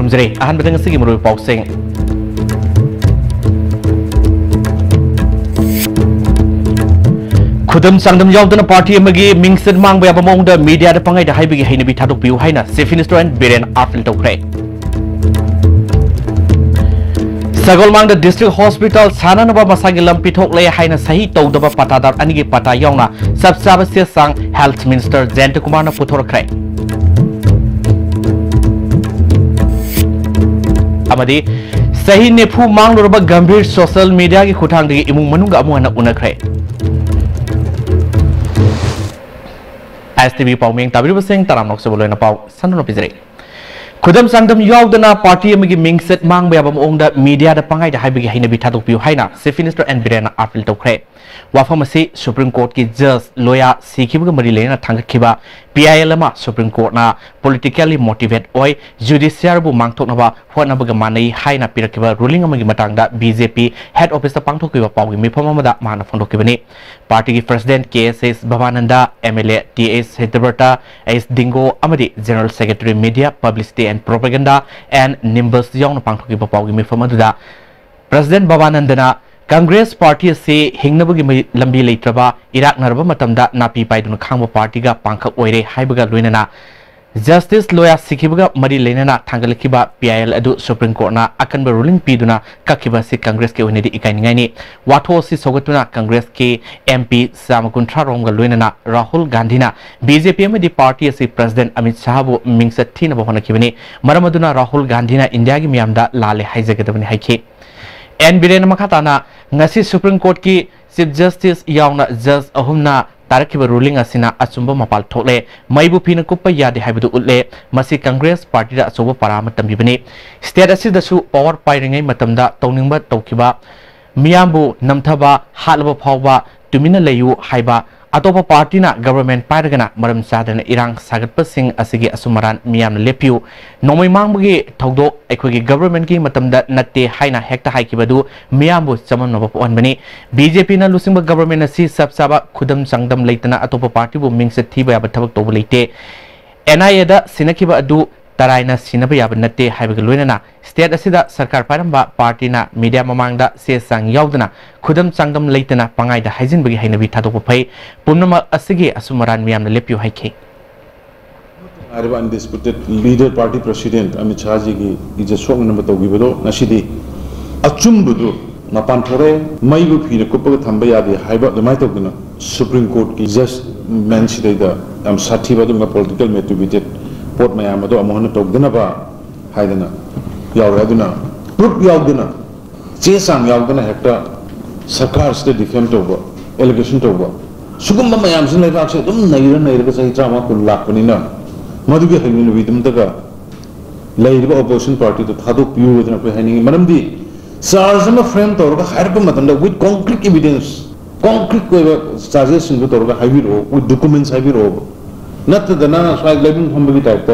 खुमजरे अहन बदंग सिगी मरुई पाउसिंग खुदम संगदम यावदना party अमगी मिंगसन मांग बया बमोंग द मीडिया द पंगाई द हाइबगी हैनबी थादोक बिउ हाइना चीफ मिनिस्टर एंड बिरेन आफिल तौख्रे सगोलमांग द डिस्ट्रिक्ट हॉस्पिटल सानानबा मसागी लम पिथोकले हाइना सही तौदबा पतादार अनिगी पता यावना सबसाब से सांग हेल्थ मिनिस्टर जयंत कुमार न पुथोरख्रे अमदी सही नेफु मांगलोरबा गंभीर सोशल मीडिया की खुथांगदगी इमुंग मनुंगा अमुहना उनख्रे एसटीवी पाउमेंग ताबिरबसिंग तराम नोक्से बोलोयना पाउ सननो पिजरे खुदम संगदम यावदना पार्टी अमगी मिंगसेट मांग बया बमोंग द मीडिया द पंगाई द हाइबगी हैनबी थादोक बिउ हाइना चीफ मिनिस्टर एंड बिरेन आफिल तौख्रे वाफम असी सुप्रीम कोर्ट की जज लोया सीखिबग मरी लेना थांगखिबा पीआईएल अमा सुप्रीम कोर्ट ना पॉलिटिकली मोटिवेट ओय जुडिशियर बु मांगथोकनबा होनबग मानई हाइना पिरकिबा रूलिंग अमगी मतंगदा बीजेपी हेड ऑफिस द पांगथोकिबा पाउगी मिफम अमदा माना फोंदोकिबनी पार्टी की president KSS Bhabananda MLA TS हेदबर्टा S दिंगो अमदी general secretary media publicity and propaganda and निम्बस यावना पांगथोकिबा पाउगी मिफम अदुदा प्रेसिडेंट भवानंदना कांग्रेस पार्टी से हिंगनबगी लंबी लेत्रबा इराकनरबा मतमदा नापी पाइदुन खांबा पार्टीगा पांखक ओइरे हाइबगा लोइनना जस्टिस लोया सिखिबगा मरी लेनना थांगलखिबा पीआईएल अदु सुप्रीम कोर्ट ना अकनबा रूलिंग पीदुना कखिबा से कांग्रेस के ओइनेदि इकाइनिंगाइनि वाथो सि सौगतुना कांग्रेस के एमपी सामकुंठा रोंगा लोइनना राहुल गांधी ना बीजेपी अमदि पार्टी से प्रेसिडेंट अमित शाह बु मिंगसत थिनबा होनखिबनि मरमदुना राहुल गांधी ना इंडिया की मियामदा लाले हाइजगदबनि हाइखि एन बिरेन मखाताना ngasi सुप्रीम कोर्ट की चीफ जस्टिस यावना जज अहुमना तारखिबा रूलिंग असिना अचुंबा मपाल थोले मैबु फिन कुप्पा यादे हाइबदु उल्ले मसी कांग्रेस पार्टी दा अचोबा पाराम तंबिबनी स्टेट असिदसु पावर पाइरिंगै मतमदा तौनिंगबा तौखिबा मियामबु नमथबा हालबा फावबा तुमिना लेयु हाइबा अतोपा पार्टी ना गवर्नमेंट पाइरगना मरम सादन इरांग सागतपसिंग असिगे असुमरान मियाम लेपियु नोमै मांगबगी थौदो एखोगी गवर्नमेंट की मतमदा नत्ते हाइना हेक्टा हाइकिबदु मियामबु चमनबा पोनबनी बीजेपी ना लुसिंग गवर्नमेंट असि सबसाबा खुदम संगदम लेतना अतोपा पार्टी बु मिंगसे थीबा याब थबक तोब लेते एनआईए दा सिनकिबा अदु तराइना सिनबा याब नत्ते हाइबग लोइनना स्टेट असिदा सरकार पारंबा पार्टी ना मीडिया ममांगदा से सांग यावदना खुदम संगदम लेतना पंगाइदा हाइजिनबगी हाइनबी थादोक फै पुनम असिगे असुमरान मियाम लेपियो हाइखे आरबा undisputed leader party president Amit Shah ji की इजे सोंग नंबर तौगिबदो नसिदी अचुंबदो मपान थोरे मैबु फिन कुपग थंबा यादे हाइबा दमाय तौगना सुप्रीम कोर्ट की जस्ट मेंसिदेदा हम साथीबदो पॉलिटिकल मोटिवेटेड पोट मैम अमोहन तौदनबा हाइदना यावरादुना प्रूफ यावदना चे सांग यावदना हेक्टा सरकार से डिफेम तौबा एलिगेशन तौबा सुगम मैम से लेबाक से तुम नैरग सही त्रामा कुल लाखपनिना मधुगे हैमिन विदमतगा लैरिबा अपोजिशन पार्टी तो थादोक पियुदना पे हैनिंग मरमदी चार्ज में फ्रेम तौरगा हाइरबा मतंदा विद कॉन्क्रीट एविडेंस कॉन्क्रीट को चार्जेस सिंगो तौरगा हाइबिरो विद डॉक्यूमेंट्स हाइबिरो नत्तदना स्वाइग लेबिंग फंबगी टाइप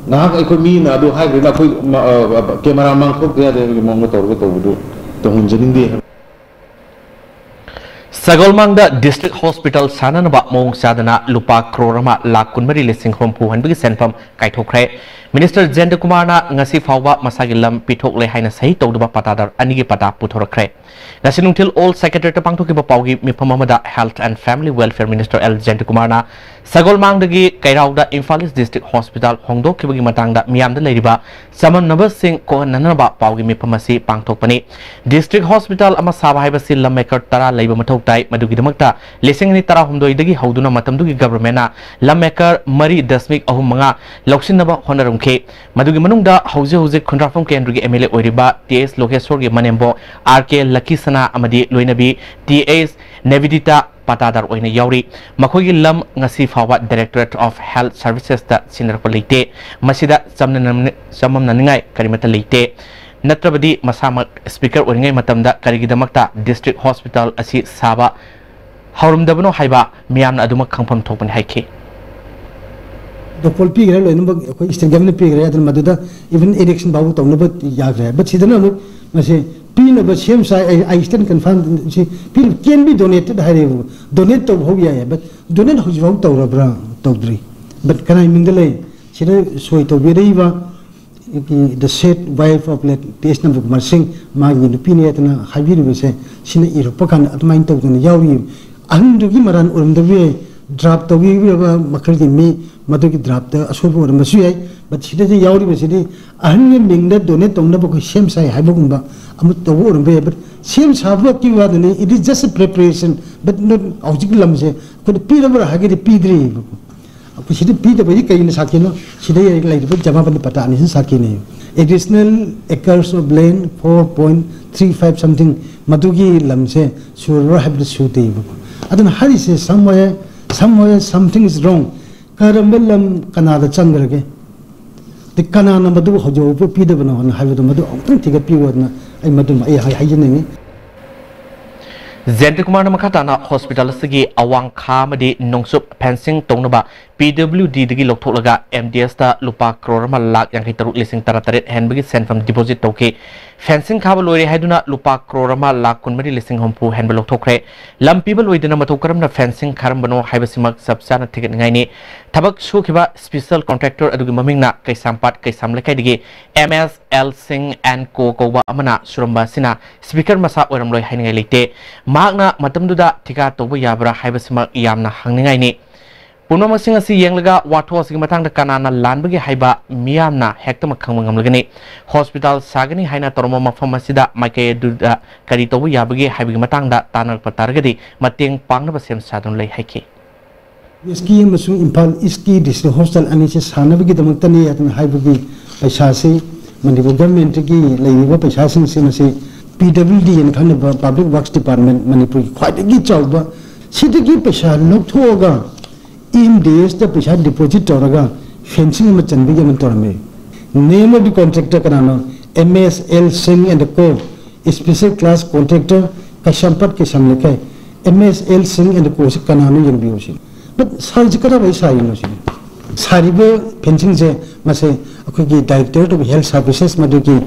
नाहक अखोय मी ना दो हाइग्रेना अखोय कैमरा मांगथोक दे दे मंग तौरगा तौबदु तो हुंजनिंदे सगोलमांग डिस्ट्रिक्ट हॉस्पिटल साननबा मोंग सादना लुपा क्रोरमा लाख कुनमरी लिसिंग होमफु हनबगी सेनफम काइथोख्रे मिनिस्टर जयंत कुमार ना ngasi फावबा मसागी लम पिथोकले हाइना सही तौदबा पतादार अनिगी पता पुथोरख्रे ngasi नुंथिल ऑल सेक्रेटरी पांगथोकिबा पावगी मिफम अमदा health and family welfare minister L Jayant Kumar ना सगोलमांग दगी कैराउदा इम्फाल डिस्ट्रिक्ट हॉस्पिटल होंगदोखिबगी मतंगदा मियामदा लेरिबा समनबा सिंह कोहननबा पावगी मिफम असि पांगथोकपनी डिस्ट्रिक्ट हॉस्पिटल अमा साबा हाइबसि लम मेकर तरा लेबा मथौ ताई मदुगिदमक्ता लिसिंग नि तरा हुमदोइ दगी हौदुना मतमदुगी गवर्नमेंटना लम मेकर मरी दशमिक अहुम मंगा लौसिनबा होनरमखे मदुगी मनुंगदा हौजे हौजे खुंद्राफम केंद्रगी एमएलए ओइरिबा टीएस लोकेश्वरगी मनेम्बो आरके लकीसना अमदी लोइनबी टीएस नेविदिता पतादार ओइना यावरी मखोगी लम ngasi फावा डायरेक्टरेट ऑफ हेल्थ सर्विसेस दा सिनरप लेते मसिदा सममना निंगाय करिमता लेते नत्रबदी मसामक स्पीकर ओइंगै मतमदा करिगिदमक्ता डिस्ट्रिक्ट हॉस्पिटल असि साबा हौरमदबनो हाइबा मियामना अदुमक खंफम थोपनि हाइखे डॉक्टर पीगरे लोइनबक अखोय स्टेट गवर्नमेंट पीगरे अदन मदुदा इवन इलेक्शन बाबू तौनब याग्रे बट सिदना अमुक मसे पीनब सेम साइ आई स्टैंड कन्फर्म सी पीन कैन बी डोनेटेड हाइरे डोनेट तो हो गया है बट डोनेट हो जाऊ तौरब्रा तौद्री बट कनाइ मिंगले सिरे सोय तो बेरेबा the said wife of late T.S. Kumar Singh, Magi Lupini at na Habiru say, Sina Iropakan at mine talk in the Yawi, Andugi Maran on the way, drop the way Makardi me, Maduki drop the Asopo and Masuai, but she doesn't Yawi city, Ahun being that donate on the book, same side Habumba, Amut the war and way, but seems have what you are, it is just a preparation, but not objectum say, could Peter Haggy P3. She did Peter Baika in Sakino, she did like Jamapan Patan in Sakino. Additional acres of land 4.35 something Madugi Lamse should have the shooting. I don't know how he says somewhere something is wrong. Karamelam Canada Changrage. The Canana Madu Hojo, Peter Bono, have the Madu, don't take a period. I Madam Hygiene. Zentri Kumar Makatana Hospital Sigi Awang Kamadi Nongsup Pensing Tonaba PWD Digi Loktolaga MDS ta Lupa Krorama Lak yang hitaru lising tarataret handbagi sent from deposit toke fencing kabalori haiduna Lupa Krorama Lak kunmari lising hompu handbal tokre lam people widina matokaram na fencing karambano haibasimak subsana ticket ngaini tabak shukiba special contractor adugi mamingna kay sampat kay samlekai digi MSL Singh and Co Koba amana suramba sina speaker masa oramloi haingai lite magna matamduda tika toba yabra haibasimak yamna hangningai ni Punama singa si yang lega watho sigi matang da kanana lan bagi haiba miyamna hekta makhang mangam lagani hospital sagani haina toroma mafam masida maike duda kari tobu yabagi haibi matang da tanar patargadi mateng pangna basem sadon lai haike iski masu impal iski district hostel ani se sanabagi damatani atna haibagi paisa se Manipur government ki laiba paisa sing se mase PWD and kind of public works department Manipur quite a good job sidigi paisa loktoga in days the Pisha deposit Toraga, fencing a Machanbigan Torme. Name of the contractor Kanano, MSL Singh and the Co. Special class contractor Kashampat Kashamleke, MSL Singh and the Co. Kanano Young Bushi. But Sarjikara by Sayanoshi. Saribo fencing Mase, okay, director of health services, Maduki,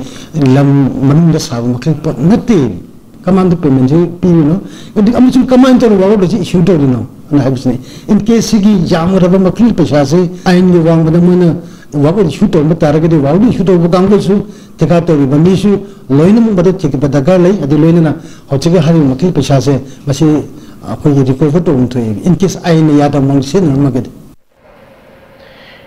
Lam Manunda Sav, but nothing. Command the payment, you know. I'm just command to the issue, you know. In case he Yamurava Makil Peshase, I knew one with the Muna, what would shoot over Target, what would shoot over Gangosu, Tekato, Bamishu, Loinum, but the Chikapatagale, at the Loina, Hochika Hari Makil Peshase, Masi, in case I in the Yata Monsin market.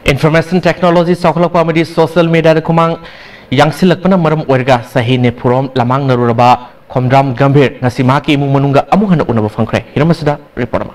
Information technology, Sokolok Comedy, social media, Kumang, Yang Silakpana Maram Werga, Sahine Purom, Lamang Naruraba, Komdram Gambir, Nasimaki Mumunga, Amuhana Unaba Funkre, Hiramasada, reporter.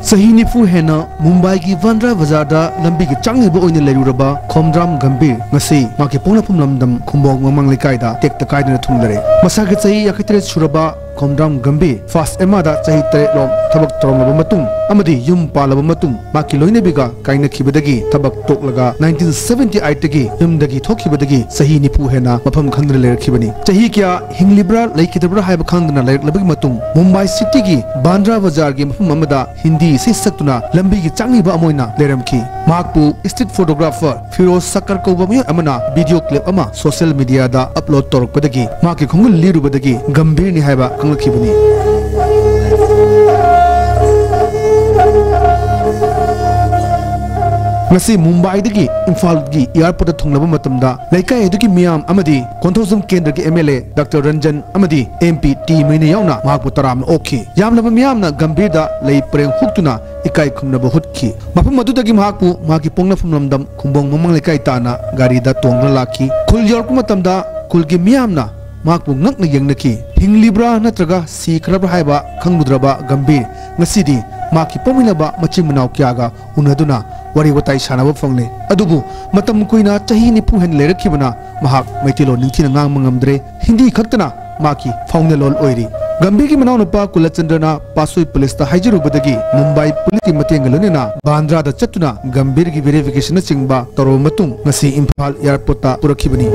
Sahinifu Hena, Mumbai ki Vandra Vazada, Lambi ki Changi Bo in the Leruraba, Komdram Gambir, Nasi, Maki Ponapum Lamdam, Kumbong Mamang Likaida, take the Kaida Tundare. Masakit Sahi Yakitret Suraba, Komdram Gambir, Fast Emada, Sahi Lom, Tabak Tromabamatum, Amadi, Yum Palabamatum, Maki Loinabiga, Kaina Kibadagi, Tabak Toklaga, 1970 Aitagi, Yum Dagi Tokibadagi, Sahinifu Hena, Mapam Kandre Kibani. Tahikia, Hinglibra, Lakidabra Habakandana, Labimatum, Mumbai City ki, Bandra Vazar game Mamada, Hindi. Sakuna lambi ki changi ba amoina leram ki makpu street photographer Firoz Sakar ko ba amana video clip ama social media da upload torok padagi maki khongul liru badagi gambir ni haiba kanglakhi bani ngasi Mumbai dagi Imphal gi airport thonglaba matamda laikai eduki miyam amadi konthosum kendra gi MLA Dr Ranjan amadi MP T Maine yauna mahakpu taram okhi yamlaba miyamna gambir da lei preng huktuna ikai khumnaba hutki mafam madudagi mahakpu maki pongna phumlamdam khumbong mamang laikai tana gari da tongra lakhi khul yorku matamda kulgi miyamna mahakpu ngakna yengnaki hinglibra natraga sikrabra haiba khangmudraba gambir ngasidi maki pominaba machimnaw kyaga unaduna wari watai sanaba fangle adubu matam kuina chahi ni puhen lerakibana mahak maitilo ningthina ngang mangamdre hindi khaktana maki faungne lol oiri gambir ki manaw nupa kulachandrana pasui police ta haijirubadagi Mumbai police ki mateng lonena Bandra da chatuna gambir ki verification chingba toro matung ngasi Imphal airport ta purakibani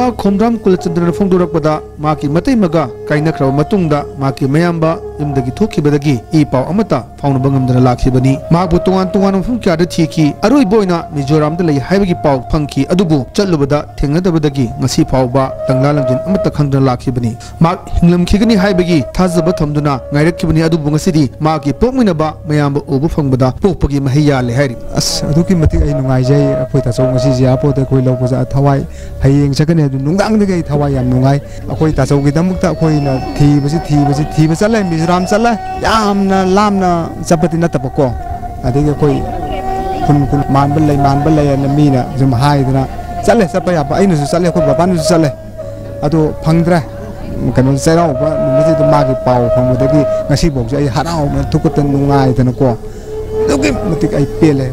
ꯃꯃꯥ ꯈꯣꯝꯗ꯭ꯔꯥꯝ ꯀꯨꯂꯆꯟꯗ꯭ꯔꯅ ꯐꯣꯡꯗꯣꯔꯛꯄꯗ ꯃꯥꯒꯤ ꯃꯇꯩꯃꯒ ꯀꯥꯏꯅꯈ꯭ꯔꯕ ꯃꯇꯨꯡꯗ ꯃꯥꯒꯤ ꯃꯌꯥꯝꯕ ꯌꯨꯝꯗꯒꯤ ꯊꯣꯛꯈꯤꯕꯗꯒꯤ ꯏ ꯄꯥꯎ ꯑꯃꯠꯇ ꯐꯥꯎꯅꯕ ꯉꯝꯗꯅ ꯂꯥꯛꯈꯤꯕꯅꯤ ꯃꯍꯥꯛꯄꯨ ꯇꯣꯉꯥꯟ ꯇꯣꯉꯥꯟꯕ ꯃꯐꯝ ꯀꯌꯥꯗ ꯊꯤꯈꯤ ꯑꯔꯣꯏꯕ ꯑꯣꯏꯅ ꯃꯤꯖꯣꯔꯥꯝꯗ ꯂꯩ ꯍꯥꯏꯕꯒꯤ ꯄꯥꯎ ꯐꯪꯈꯤ ꯑꯗꯨꯕꯨ ꯆꯠꯂꯨꯕꯗ ꯊꯦꯡꯅꯗꯕꯗꯒꯤ ꯉꯁꯤ ꯐꯥꯎꯕ ꯇꯪꯂꯥ ꯂꯝꯖꯤꯟ ꯑꯃꯠꯇ ꯈꯪꯗꯅ ꯂꯥꯛꯈꯤꯕꯅꯤ ꯃꯍꯥꯛ ꯍꯤꯡꯂꯝꯈꯤꯒꯅꯤ ꯍꯥꯏꯕꯒꯤ ꯊꯥꯖꯕ ꯊꯝꯗꯨꯅ ꯉꯥꯏꯔꯛꯈꯤꯕꯅꯤ ꯑꯗꯨꯕꯨ ꯉꯁꯤꯗꯤ ꯃꯥꯒꯤ ꯄꯣꯛꯃꯤꯟꯅꯕ ꯃꯌꯥꯝꯕ ꯎꯕ ꯐꯪꯕꯗ ꯄꯣꯛꯄꯒꯤ ꯃꯍꯩ ꯌꯥꯜꯂꯦ ꯍꯥꯏꯔꯤ ꯑꯁ ꯑꯗꯨꯛꯀꯤ ꯃꯇꯤꯛ ꯑꯩ ꯅꯨꯡꯉꯥꯏꯖꯩ ꯑꯩꯈꯣꯏ ꯇꯥꯆꯧ ꯉꯁꯤ ꯖꯤꯌꯥꯄꯣꯠꯇ ꯑꯩꯈꯣꯏ ꯂꯧꯕꯁꯦ ꯊꯋꯥꯏ ꯍꯌꯦꯡ ꯆꯠꯀꯅꯤ ꯑꯗꯨ ꯅꯨꯡꯗꯥꯡꯗꯒꯤ ꯑꯩ ꯊꯋꯥꯏ ꯌꯥꯝ ꯅꯨꯡꯉꯥꯏ ꯑꯩꯈꯣꯏ ꯇꯥꯆꯧꯒꯤꯗꯃꯛꯇ ꯑꯩꯈꯣꯏꯅ ꯊꯤꯕ ꯆꯠꯂꯦ ꯃꯤꯖꯣꯔꯥꯝ ꯆꯠꯂꯦ ꯌꯥꯝꯅ ꯂꯥꯞꯅ ꯆꯠꯄꯗꯤ ꯅꯠꯇꯕꯀꯣ ꯑꯗꯒꯤ ꯑꯩꯈꯣꯏ ꯈꯨꯟ ꯃꯥꯟꯕ ꯂꯩ ꯑꯅ ꯃꯤꯅ ꯁꯨꯝ ꯍꯥꯏꯗꯅ ꯆꯠꯂꯦ ꯆꯠꯄ ꯌꯥꯕ ꯑꯩꯅꯁꯨ ꯆꯠꯂꯦ ꯑꯩꯈꯣꯏ ꯕꯕꯥꯅꯁꯨ ꯆꯠꯂꯦ ꯑꯗꯨ ꯐꯪꯗ꯭ꯔꯦ ꯀꯩꯅꯣ ꯆꯩꯔꯥꯎꯕ ꯅꯨꯃꯤꯠꯁꯤꯗ ꯃꯥꯒꯤ ꯄꯥꯎ ꯐꯪꯕꯗꯒꯤ ꯉꯁꯤꯐꯥꯎꯁꯦ ꯑꯩ ꯍꯔꯥꯎꯅ ꯊꯨꯛꯀꯠꯇꯅ ꯅꯨꯡꯉꯥꯏꯗꯅꯀꯣ ꯑꯗꯨꯛꯀꯤ ꯃꯇꯤꯛ ꯑꯩ ꯄꯦꯜꯂꯦ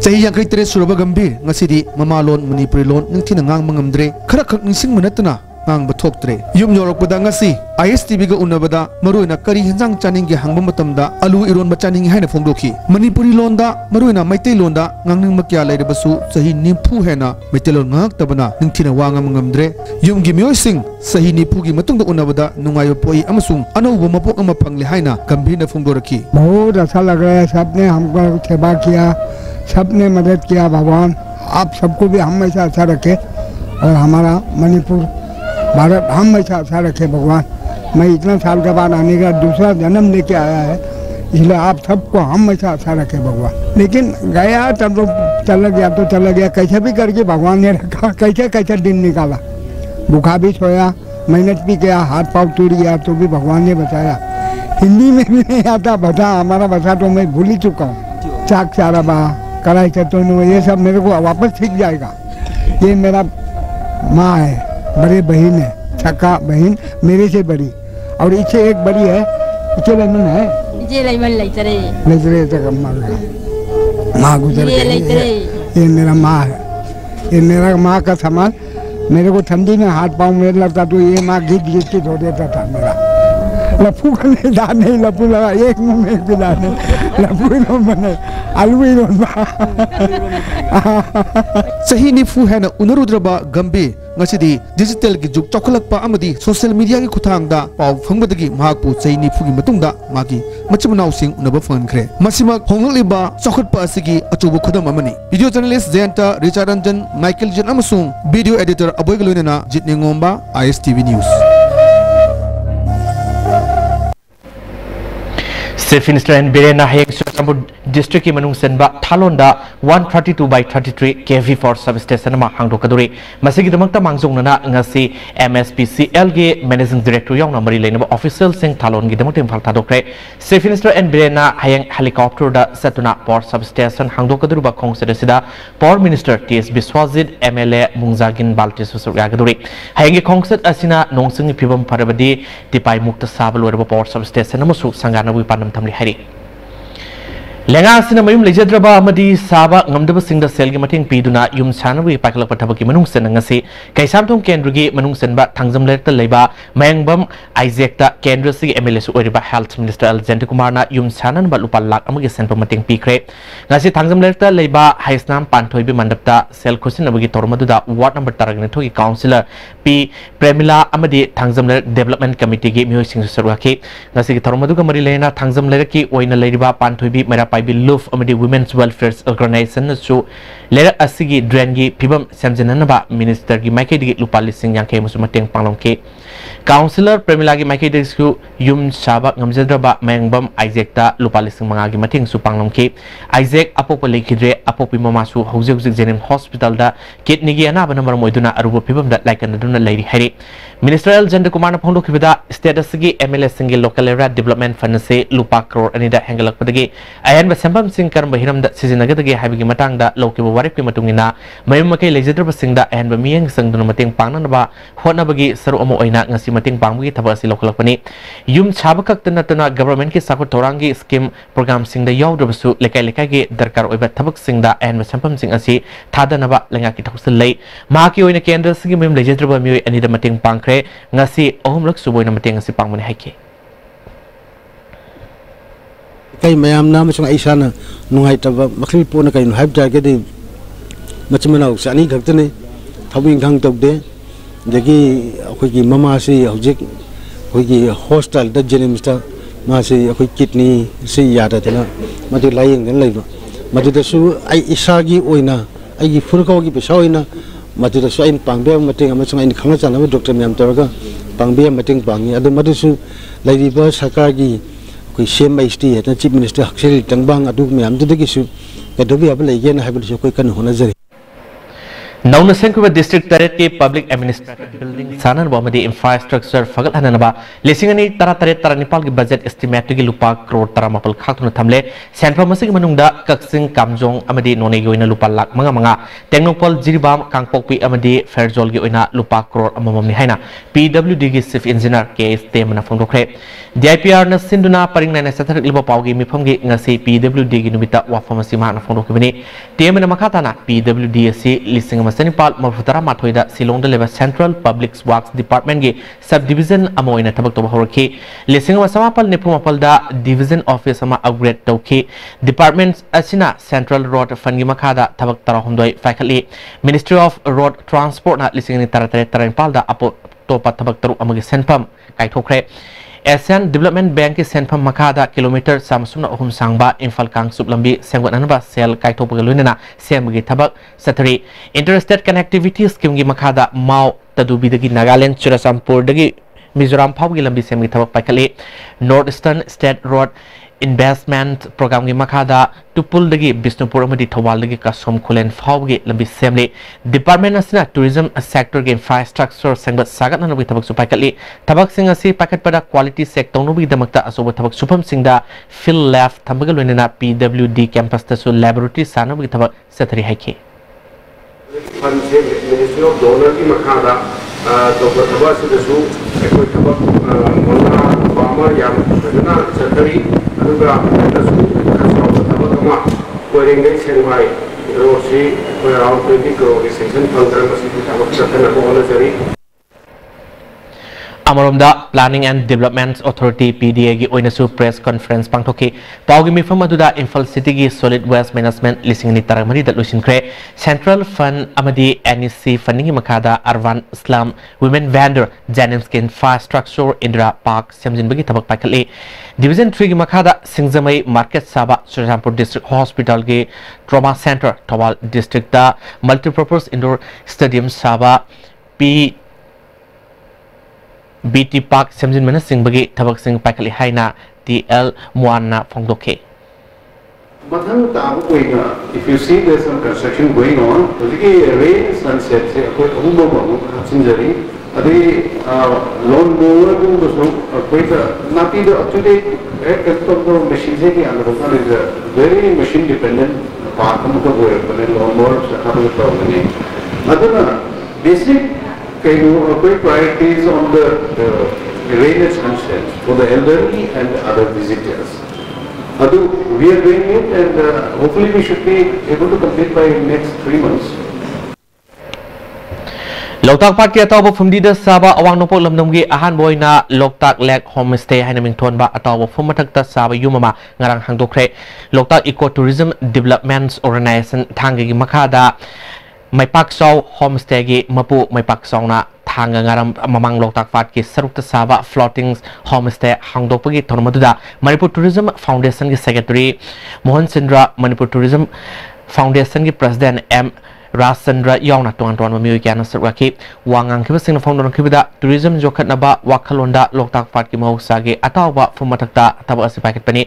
ꯆꯍꯤ 53 ꯁꯨꯔꯕ ꯒꯝꯚꯤꯔ ꯉꯁꯤꯗꯤ ꯃꯃꯥꯂꯣꯟ ꯃꯅꯤꯄꯨꯔꯤ ꯂꯣꯟ ꯅꯤꯡꯊꯤꯅ ꯉꯥꯡꯕ ꯉꯝꯗ꯭ꯔꯦ ꯈꯔ ꯈꯛ ꯅꯤꯡꯁꯤꯡꯕ ꯅꯠꯇꯅ ꯉꯥꯡꯕ ꯊꯣꯛꯇ꯭ꯔꯦ ꯌꯨꯝ ꯌꯧꯔꯛꯄꯗ ꯉꯁꯤ ISTVꯒ ꯎꯅꯕꯗ ꯃꯔꯨꯑꯣꯏꯅ ꯀꯔꯤ ꯍꯦꯟꯖꯥꯡ ꯆꯥꯅꯤꯡꯒꯦ ꯍꯪꯕ ꯃꯇꯝꯗ ꯑꯂꯨ ꯏꯔꯣꯟꯕ ꯆꯥꯅꯤꯡꯉꯤ ꯍꯥꯏꯅ ꯐꯣꯡꯗꯣꯛꯈꯤ ꯃꯅꯤꯄꯨꯔꯤ ꯂꯣꯟꯗ ꯃꯔꯨꯑꯣꯏꯅ ꯃꯩꯇꯩꯂꯣꯟꯗ ꯉꯥꯡꯅꯤꯡꯕ ꯀꯌꯥ ꯂꯩꯔꯕꯁꯨ ꯆꯍꯤ 90 ꯍꯦꯟꯅ ꯃꯩꯇꯩꯂꯣꯟ ꯉꯥꯡꯉꯛꯇꯕꯅ ꯅꯤꯡꯊꯤꯅ ꯋꯥ ꯉꯥꯡꯕ ꯉꯝꯗ꯭रे ꯌꯨꯝꯒꯤ ꯃꯤꯑꯣꯏꯁꯤꯡ ꯆꯍꯤ 90ꯒꯤ ꯃꯇꯨꯡꯗ ꯎꯅꯕꯗ ꯅꯨꯡꯉꯥꯏꯕ ꯄꯣꯛꯏ ꯑꯃꯁꯨꯡ ꯑꯅꯧꯕ ꯃꯄꯣꯛ ꯑꯃ ꯐꯪꯂꯦ ꯍꯥꯏꯅ ꯒꯝभीरꯅ ꯐꯣꯡꯗोरखी बहुत अच्छा लग रहा है सबने हमको सेवा किया सबने मदद किया भगवान आप सबको भी हमेशा अच्छा रखे और हमारा मणिपुर भारत हमेशा अच्छा रखे भगवान मैं इतना साल के बाद आने का दूसरा जन्म लेके आया है इसलिए आप सबको हमेशा अच्छा रखे भगवान लेकिन गया तब तो चला गया कैसे भी करके भगवान ने रखा कैसे कैसे दिन निकाला भूखा भी सोया मेहनत भी किया हाथ पाँव टूट गया तो भी भगवान ने बचाया हिंदी में भी नहीं आता भाषा हमारा भाषा तो मैं भूल ही चुका हूँ चाक चाराबा कढ़ाई चतुर्न ये सब मेरे को वापस सीख जाएगा ये मेरा माँ है बड़े बहन है छक्का बहन मेरे से बड़ी और इससे एक बड़ी है इसे लेमन है माँ गुजर गई ये मेरा माँ है ये मेरा माँ का सामान मेरे को ठंडी में हाथ पाँव मेरे लगता तो ये माँ घिस के धो देता था मेरा लप्पू का दान नहीं लप्पू लगा एक मुंह में एक भी दान नहीं लप्पू ही लोग बने आलू ही लोग चही 90 हेन उनरुद्रबा गंभीर ngasi digital gi juk chokolakpa amadi social media gi khuthangda paw phangmadagi mahakpu chei 90 gi matungda magi machimnaw sing unaba phangkhre masima hongliba chokhatpa asigi achubu khudam amani video journalist Jayanta Richard Ranjan Michael Jin amasung video editor aboygalunena jitningomba ISTV news Chief Minister and Birena Hayek Surambu District ki manung senba Thalonda 132/33 kV for substation ma hangdokaduri masigi damakta mangjongna ngasi MSPCL ge managing director yaung namari leinaba official sing Thalon gi damakta imphal thadokre Chief Minister and Birena Hayek helicopter da satuna power substation hangdokaduru ba khongse sida Power Minister TS Biswajit MLA Mungjagin Balti susuryagaduri Hayek gi khongset asina nongsing phibam pharabadi tipai mukta sabal werba power substation amusu sangana wi panam thamli hari lenga asina mayum lejadraba amadi saba ngamdaba singda selgi mating piduna yum chanawi paklak pathabaki manung senangasi kaisamthong kendrugi manung senba thangjam lerta leiba mayangbam Isaac ta kendra si MLA su oriba health minister Alexander Kumar na yum chanan ba lupa lak amagi senpa mating pikre ngasi thangjam lerta leiba haisnam panthoibi mandapta sel khusin abagi tormaduda ward number taragni thogi councillor P Premila amadi thangjam ler development committee gi miyoi sing sarwaki ngasi gi tormaduga mari lena thangjam lerki oina leiriba panthoibi mera Paibi Love amadi Women's Welfare Organization su lera asigi drengi pibam samjananaba minister gi maikedi lupa lising yang ke musumateng panglongke councillor Premila gi maikedi su yum saba ngamjadraba mengbam Isaac ta lupa lising mangagi mating su panglongke Isaac apopo lekhidre apopi mama su hojik jenim hospital da kidney gi ana banamar moiduna arubo pibam da laikan duna leiri hari minister Alexander Kumar na phongdo khibada status gi MLA single local area development fund se lupa crore anida hengalak padagi ayan sambam sing karam bahiram da sizinagadaги haibigi matang da lokiba waripki matungina mayum makai lejadraba singda ayan ba miyang sangduna mating pangnanaba hotnabagi saru amo oina ngasi mating pangbugi thabasi lokalakpani yum chabakak tana government ki sakut thorangi scheme program singda yawdrabasu lekai lekai gi darkar oiba thabak singda ayan ba sambam sing asi thadanaba lenga ki thausil lei maki oina kendra singi mayum lejadraba miyoi anida mating pangkhre ngasi ohumlak suboina mating asi pangmani haike kay mayam na masung aisa na nungai taba makli po na kay hype jar ke di macam mana sa ani khakte ne thabing khang tok de दगी अखोई की mama से हौजिक अखोई की hostel the जेनिम्स ता मासे अखोई kidney से याद तना मदु लायेंग गन लेबो मदु दसु आई इसागी ओइना आई फुरकाव की पेशा ओइना मदु दसु आई पांगबे मतेंग अमसंग आई खंगा चानबो डॉक्टर मैम तोरगा पांगबे मतेंग पांगी अदु मदुसु लाइरिबा सरकार की कोई सेम आईएसटी है चीफ मिनिस्टर हक्सेल तंगबांग अदु मैम दुदगिसु कदबि अब लेगेन हाइबदसु कोई कन होनजरी नौन सेंकुब डिस्ट्रिक्ट तरेट के पब्लिक एडमिनिस्ट्रेटिव बिल्डिंग सानन बमदी इंफ्रास्ट्रक्चर फगत हननबा लिसिंगनी तरा तरेट तरा निपाल की बजट एस्टिमेट की लुपा करोड़ तरा मपल खातुन थमले सेंट्रल मसिक मनुंगदा कक्सिंग कामजोंग अमदी नोने की ओइना लुपा लाख मंगा मंगा टेक्नोपल जिरिबाम कांगपोकपी अमदी फेरजोल की ओइना लुपा करोड़ अमममनि हाइना पीडब्ल्यूडी की चीफ इंजीनियर के एस तेमना फोंदोखरे डीआईपीआर न सिंधुना परिंगनाने सथरक लिबो पावगी मिफमगी ngasi पीडब्ल्यूडी की नुबिता वाफमसी माना फोंदोखबिनी तेमना मखाताना पीडब्ल्यूडी असि लिसिंग मसनिपाल मफुतरा माथोइदा सिलोंग लेबा सेंट्रल पब्लिक वर्क्स डिपार्टमेंट की सब डिवीजन अमोइना थबक तो हरखी लिसिंग समापल निपुमापलदा डिवीजन ऑफिस अमा अपग्रेड तौखी डिपार्टमेंट असिना सेंट्रल रोड फंड की मखादा थबक तरहोंदोय फाइखली मिनिस्ट्री ऑफ रोड ट्रांसपोर्ट ना लिसिंग तरतरे तरनपालदा अपो तोपा थबक तरु अमगी सेंफम काइथोखरे एशियन डेवलपमेंट बैंक की सेंफम मखादा किलोमीटर सामसुन अहुम सांगबा इम्फाल कांगसुप लंबी सेंगवननबा सेल काइथोपग लोइनना सेमगी थबक सथरी इंटरस्टेट कनेक्टिविटी स्कीम की मखादा माउ तदुबीदगी नागालैंड चुराचमपुरदगी मिजोराम फावगी लंबी सेमगी थबक पाइखली north eastern state road investment programme की मखादा टुपुलदगी बिष्णुपुर अमदी थौबालदगी कसोम खुलेन फावगी लंबी सेमली डिपार्टमेंट असना टूरिज्म सेक्टर के इंफ्रास्ट्रक्चर सेंगबत सागतनबगी थबक सुपाइखली थबक सिंग असि पाइखतपदा क्वालिटी चेक तौनबगी दमकता असोब थबक सुफम सिंगदा फिल लैब थंबग लोइनना पीडब्ल्यूडी कैंपस तसु लैबोरेटरी सानबगी थबक सथरी हाइखी फंड से मिनिस्ट्री ऑफ डोनर की मखादा तो थबक सिदसु कोई थबक मोना फार्मर या फजना सथरी अदुगा तसु खसो थबक अमा कोरिंगै सेंबाई रोसी अराउंड 20 करोड़ की सेंक्शन फंड मसी थबक सथना को होनजरी अमरोमदा planning and development authority PDA की ओइनसु प्रेस कॉन्फ्रेंस पांगथोकी पावगी मिफम अदुदा इम्फाल सिटी की सॉलिड वेस्ट मैनेजमेंट लिसिंगनी तरमरी द लुसिनख्रे सेंट्रल फंड अमदी एनईसी फंडिंग की मखादा अरवान इस्लाम वुमेन वेंडर जेनिम्स के इंफ्रास्ट्रक्चर इंदिरा पार्क सेमजिनबगी थबक पाइखली डिवीजन 3 की मखादा सिंगजमई मार्केट साबा चुराचमपुर डिस्ट्रिक्ट हॉस्पिटल के ट्रॉमा सेंटर थौबाल डिस्ट्रिक्ट दा मल्टीपर्पज इंडोर स्टेडियम साबा पी बीटी पार्क सेमजिन मन सिंबगी थबक सिंग पाइखली हाइना टीएल मुआना फोंदोखे मथंग ताब Koyna if you see there's some construction going on उसकी rain sunset से कोई अबुबो बाबू हसिंजरी अदे लोन मोवर को बसो कोई नापी द अप टू डेट एक तो मशीन से की अंदर होता है वेरी मशीन डिपेंडेंट पार्क में तो वो बने लोन मोवर अब तो बने अदना बेसिक कोई priorities on the drainage concerns for the elderly and other visitors. We are doing it and hopefully we should be able to complete by next 3 months. Loktak park के अताव फुमदी द साबा अवांग नोपो लमनमगी अहान बोइना लोकताक लेक होम स्टे हाइना मिंगथोनबा अताव फुमथकता साबा युममा ngarang hangdokre Loktak eco tourism developments organisation थांगे की मखादा मैपाकसाव होम स्टे की मपु मैपाकसावना थांगा ngarang mamang लोकताक पार्क की सरुक्त साबा फ्लोटिंग होम स्टे हांगदोपगी थोरमदुदा मणिपुर टूरिज्म फाउंडेशन की secretary Mohan Chandra Manipur tourism foundation की president M Rajchandra यावना तोंग तोंग ममियोय क्याना सरवाकी वांगांग खिबसिंग फोंदोन खिबदा tourism जोखतनबा वाखलोंदा Loktak park की मौसागे अतावबा फुमथकता तब असि पाकेटपनी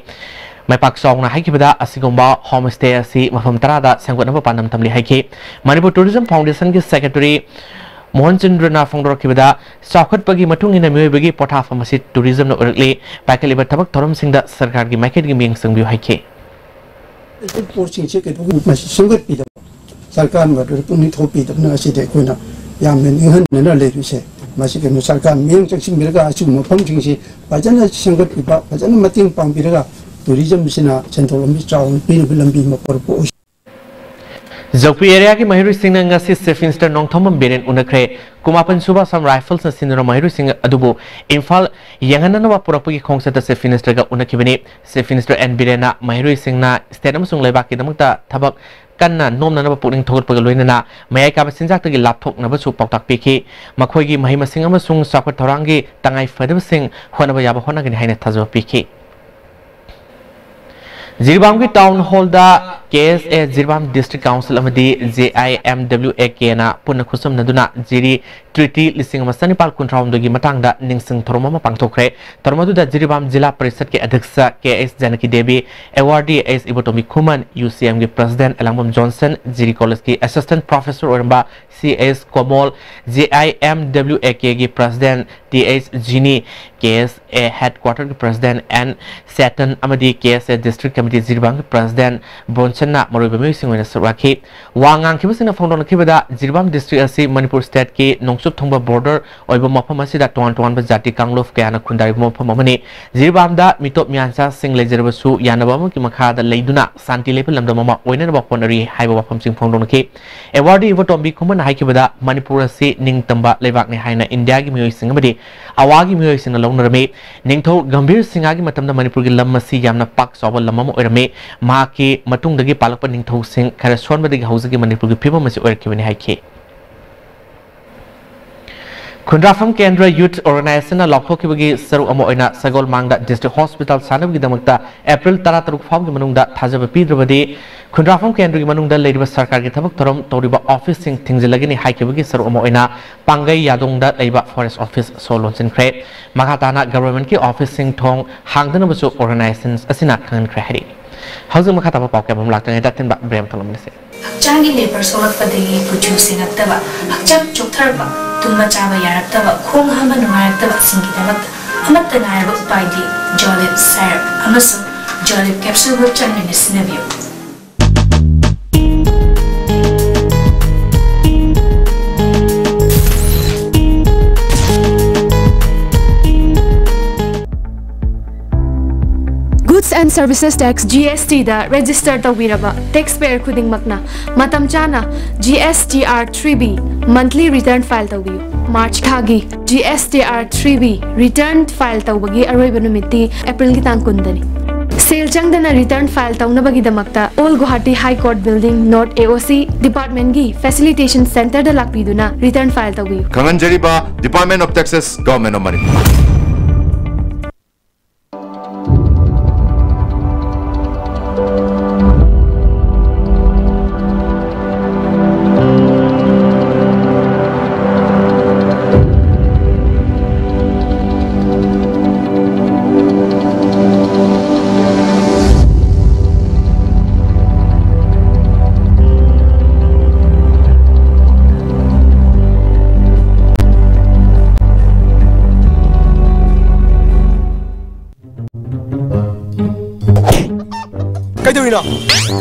मैपाक सौंगना हाइकिबदा असिगुंबा होम स्टे असि मफम तरादा सेंगवनबा पानम तमली हाइकी मणिपुर टूरिज्म फाउंडेशन की सेक्रेटरी मोहन चंद्र ना फोंदोर खिबदा चौखटपगी मथुंग इन मियोयबगी पोथाफम असि टूरिज्म न उरकली पाकेलिबा थबक थोरम सिंगदा सरकार की मार्केट की मिंग संगबियो हाइकी पोर्चिंग से के मसि संगत पिदा सरकार में पुनी थोपी तबना असिदे कोइना यामने निहन नना लेबिसे मसि के सरकार मिंग चक्सिंग मिरगा अचु मफम जिंगसि फजना संगत पिबा फजना मतिंग पांबिरगा टूरिज्म सिना सेंट्रल चाउन पीन लंबी मपरपो जोपी एरिया की Mahiru Singh ngasi chief minister Nongthom Biren उनखरे कुमापन सुबा सम राइफल्स सिंदरो महिरू सिंह अदुबो इम्फाल यंगननवा पुरपगी खोंगसत चीफ मिनिस्टर का उनखिबनी चीफ मिनिस्टर एन बिरेना महिरू सिंहना स्टेट अमसुंग लेबाकी दमकता थबक kanna nomnanaba pukning thogotpaga loinana mayai ka sinjaktagi lapthoknaba su pautak piki makhoigi mahi masing amasung sakwa thorangi tangai fadaba sing honaba yaba honagani haina thajo piki Jirbam ki town hall da KSA Jirbam District Council amadi JIMWAK na punna khusum naduna jiri treaty lising masani pal kuntraum dogi matang da ningsing thoroma pangthokre tormadu da Jirbam Jila Parishad ke adhyaksa KS Janaki Devi awardee as Ibotomi Khuman UCM ke president Elangmam Johnson Jiri College ki assistant professor oramba CS Komol JIMWAK ke president TH Jini KSA headquarter ke president N Saturn amadi KSA district committee Jirbam ke president Bonchana Maruibami singwena suraki wangang kibasina foundon kibada Jirbam district asi Manipur state ke nongsup thongba border oiba mafam asida tuan ba jati kanglof kayana khundari mafam amani Jirbam da mitop miansa sing lejerbasu yanabam ki makha da leiduna santi level lamda mama oina ba khonari haiba wafam sing foundon ki awardee Ivotombi Khuman haikibada Manipur asi ningtamba lebak ni haina India gi mioi sing amadi awagi mioi sing lawnarame ningtho gambir singa gi matamda Manipur gi lamasi yamna pak soba lamam oirame ma ki matung dagi palakpa ningtho sing khara sonba dagi hauzagi Manipur gi phibam asi oirkibani haike Kundrafam Kendra Youth Organization na lokho kibagi saru amo oina Sagol Mangda District Hospital sanab gi damakta April 13 fam gi manungda thajaba pidrabadi Kundrafam Kendra gi manungda leiba sarkar gi thabak torom toriba office sing thingjelagi ni haikibagi saru amo oina Pangai Yadongda leiba forest office solon sin kre makatana government ki office sing thong hangdana basu organizations asina khan kre hari Hauzung makata pa pawke bam lakta ngai datin ba brem tholom se Hakchangi labor solak padagi puju singaktaba hakchak choktarba tumma chaba yaraktaba khong hama nungayaktaba singidabak amatta ngaraba upaidi jolip syrup amasu jolip capsule group changne sinabiyo Goods and Services Tax GST da register tawiraba taxpayer khuding makna matam chana GSTR 3B monthly return file tawiyu March thagi GSTR 3B return file tawbagi aroiba numiti April gi tang kundani Sale changdana return file tawnabagi damakta Old Guwahati High Court Building North AOC Department gi Facilitation Center da lakpiduna return file tawiyu Kanganjariba Department of Taxes Government of Manipur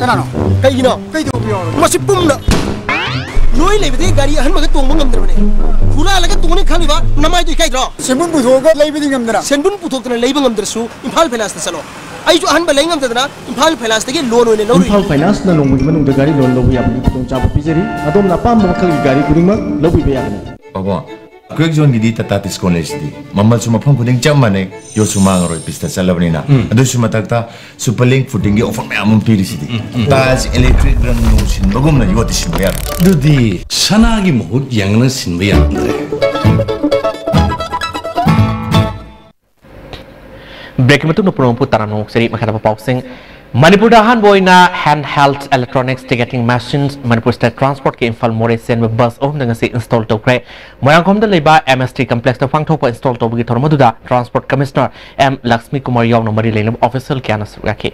Kanano? Kaino? Kaito biyo. Masipum na. Loi lebede gari ahan maga tong mangam darbane. Pura laga tongni khali ba namai tu kaidro. Senbun puthok leibedi ngam dara. Senbun puthok tana leiba ngam darsu Imphal Finance na salo. Ai ju ahan ba leingam dana Imphal Finance tege loan oine lori. Imphal Finance na longbu manung da gari loan lobu yabni tong chaba pijeri. Adom na pam makal gari kudingma lobu be yabni. Baba Quick zone gidi tatatis college di mamal suma phang kuding chamane yo suma ngaro pista chalabni na adu suma takta superlink footing gi offer me amun piri sidi taj electric rang no sin bagum na yoti sin ya dudi sana gi mohut yang na sin ya break matung no promo putarano seri makata pausing Manipur dahan boina handheld electronics ticketing machines Manipur State Transport ke Imphal More sen bus om dengan si install tokre moyang kom da leba MST complex da phang thok install to bugi thorma da Transport Commissioner M Lakshmi Kumar yaw no mari lena official kya nas rakhe